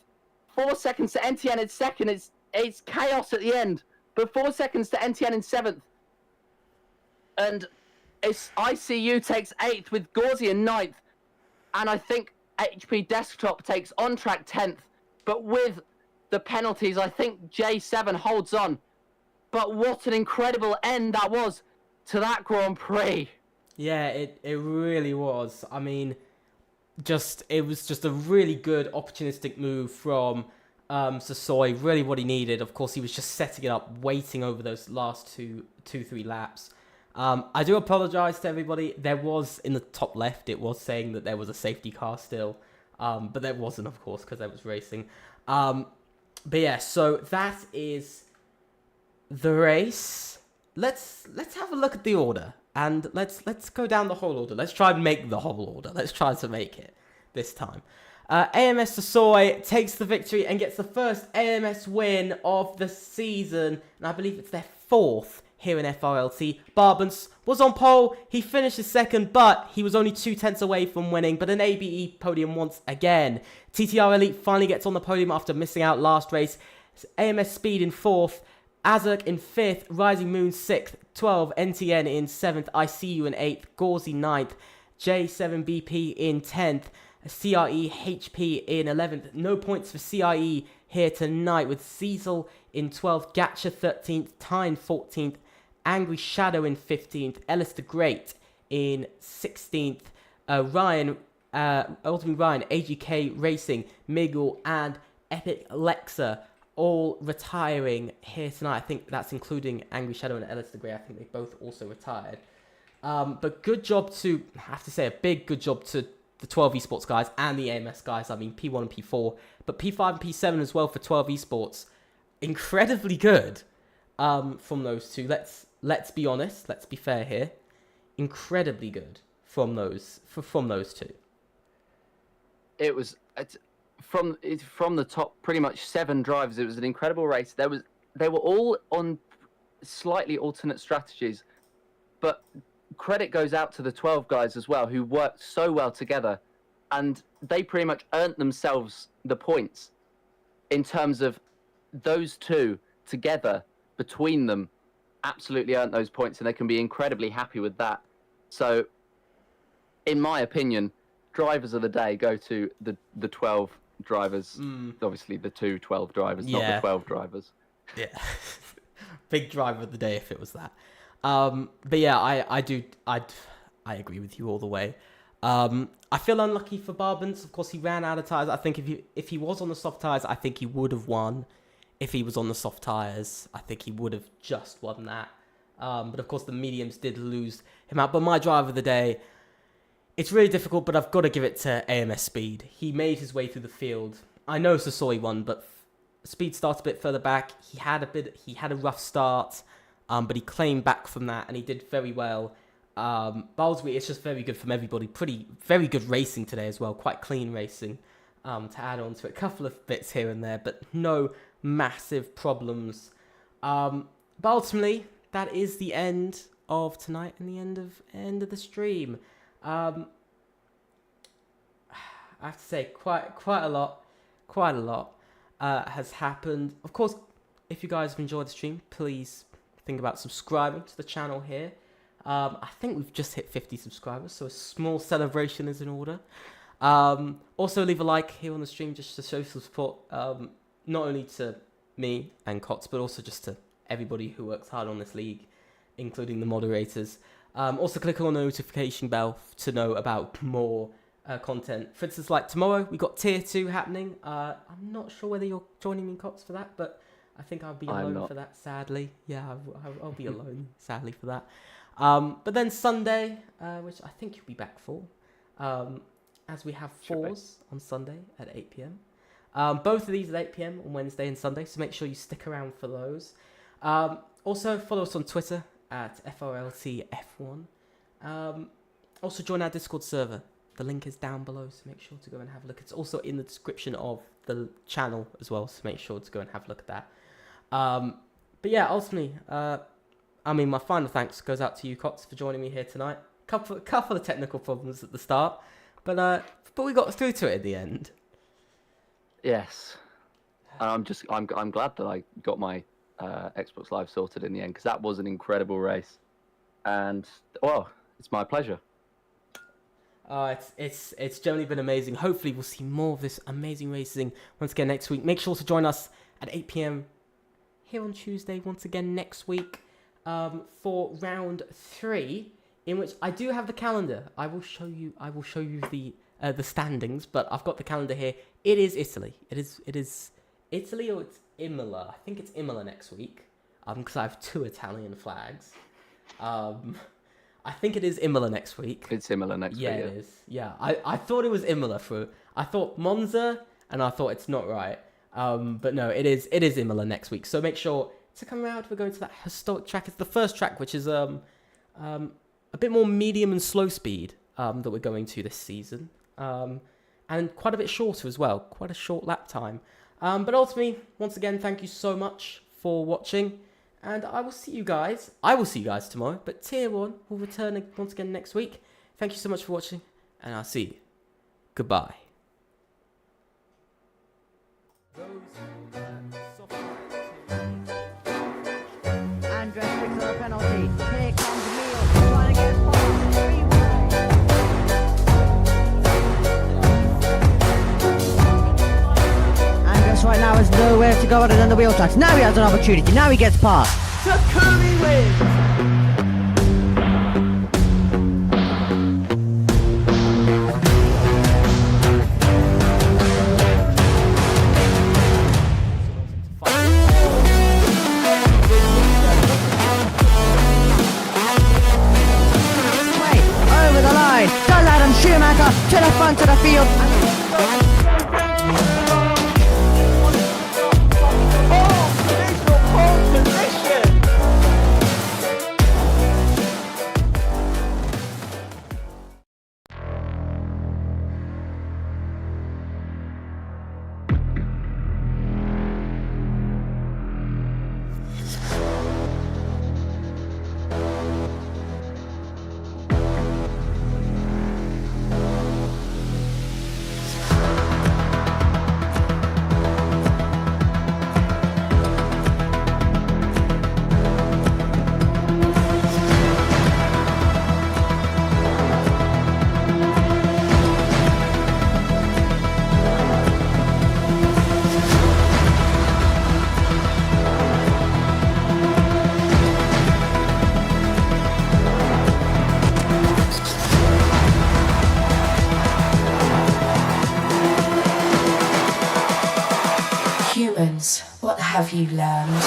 4 seconds to NTN in 2nd. It's chaos at the end, but 4 seconds to NTN in 7th. And ICU takes 8th with Gauzy in 9th. And I think HP Desktop takes On Track 10th. But with the penalties, I think J7 holds on. But what an incredible end that was to that Grand Prix. Yeah, it really was. I mean, it was just a really good opportunistic move from Sazoi. Really what he needed. Of course, he was just setting it up, waiting over those last 3 laps. I do apologize to everybody. There was, in the top left, it was saying that there was a safety car still. But there wasn't, of course, because there was racing. But yeah, so that is the race. Let's have a look at the order, and let's go down the whole order. Let's try and make the whole order. Let's try to make it this time. AMS Sazoi takes the victory and gets the first AMS win of the season, and I believe it's their 4th here in FRLT. Barbans was on pole. He finishes 2nd, but he was only 2/10 away from winning. But an ABE podium once again. TTR Elite finally gets on the podium after missing out last race. AMS Speed in 4th. Azurk in 5th. Rising Moon 6th. 12. NTN in 7th. ICU in 8th. Gauzy 9th. J7BP in 10th. CRE HP in 11th. No points for CRE here tonight, with Cecil in 12th. Gatcha 13th. Tyne 14th. Angry Shadow in 15th, Ellis the Great in 16th, Ryan, Ultimate Ryan, AGK Racing, Miguel, and Epic Lexa all retiring here tonight. I think that's including Angry Shadow and Ellis the Great. I think they both also retired. But good job to, I have to say, a big good job to the 12 esports guys and the AMS guys. I mean, P1 and P4, but P5 and P7 as well for 12 esports. Incredibly good from those two. Let's be honest. Let's be fair here. Incredibly good from those two. It was from the top, pretty much 7 drivers. It was an incredible race. They were all on slightly alternate strategies, but credit goes out to the 12 guys as well, who worked so well together, and they pretty much earned themselves the points in terms of those two together between them. Absolutely earned those points, and they can be incredibly happy with that. So, in my opinion, drivers of the day go to the 12 drivers. Obviously, the 12 drivers, not the 12 drivers. Yeah, big driver of the day if it was that. But yeah, I agree with you all the way. I feel unlucky for Barbans. Of course, he ran out of tires. I think if he was on the soft tires, I think he would have won. If he was on the soft tires, I think he would have just won that. But of course, the mediums did lose him out. But my driver of the day, it's really difficult, but I've got to give it to AMS Speed. He made his way through the field. I know Sazoi won, but Speed started a bit further back. He had a rough start, but he claimed back from that, and he did very well. But ultimately, it's just very good from everybody. Very good racing today as well. Quite clean racing. To add on to a couple of bits here and there, but no massive problems. But ultimately, that is the end of tonight and the end of the stream. I have to say, quite a lot. quite a lot has happened. Of course, if you guys have enjoyed the stream, please think about subscribing to the channel here. I think we've just hit 50 subscribers, so a small celebration is in order. Also, leave a like here on the stream just to show some support, not only to me and Cots, but also just to everybody who works hard on this league, including the moderators. Also, click on the notification bell to know about more content. For instance, like tomorrow, we got Tier 2 happening. I'm not sure whether you're joining me, Cots, for that, but I think I'll be alone for that, sadly. Yeah, I'll be alone, sadly, for that. But then Sunday, which I think you'll be back for, as we have fours on Sunday at 8 p.m. Both of these at 8 p.m. on Wednesday and Sunday, so make sure you stick around for those. Also, follow us on Twitter at FRLT F1. Also, join our Discord server. The link is down below, so make sure to go and have a look. It's also in the description of the channel as well, so make sure to go and have a look at that. But yeah, ultimately, my final thanks goes out to you, Cots, for joining me here tonight. Couple of technical problems at the start, but we got through to it at the end. Yes, and I'm glad that I got my Xbox Live sorted in the end, because that was an incredible race, and well, it's my pleasure. It's generally been amazing. Hopefully, we'll see more of this amazing racing once again next week. Make sure to join us at 8 p.m. here on Tuesday once again next week for round 3, in which I do have the calendar. I will show you the standings, but I've got the calendar here. It is Italy. It is Italy, or it's Imola. I think it's Imola next week. Because I have 2 Italian flags. I think it is Imola next week. It's Imola next week. Yeah, it is. Yeah, I thought it was Imola I thought Monza, and I thought it's not right. But no, it is Imola next week. So make sure to come around. We're going to that historic track. It's the first track, which is a bit more medium and slow speed that we're going to this season. And quite a bit shorter as well. Quite a short lap time. But ultimately, once again, thank you so much for watching. And I will see you guys tomorrow. But Tier 1 will return once again next week. Thank you so much for watching. And I'll see you. Goodbye. Andres picks up a penalty. Here comes Neil, trying to get past Andres right now has nowhere to go other than the wheel tracks. Now he has an opportunity. Now he gets past. Takumi wins. To the front of the field. Humans, what have you learned?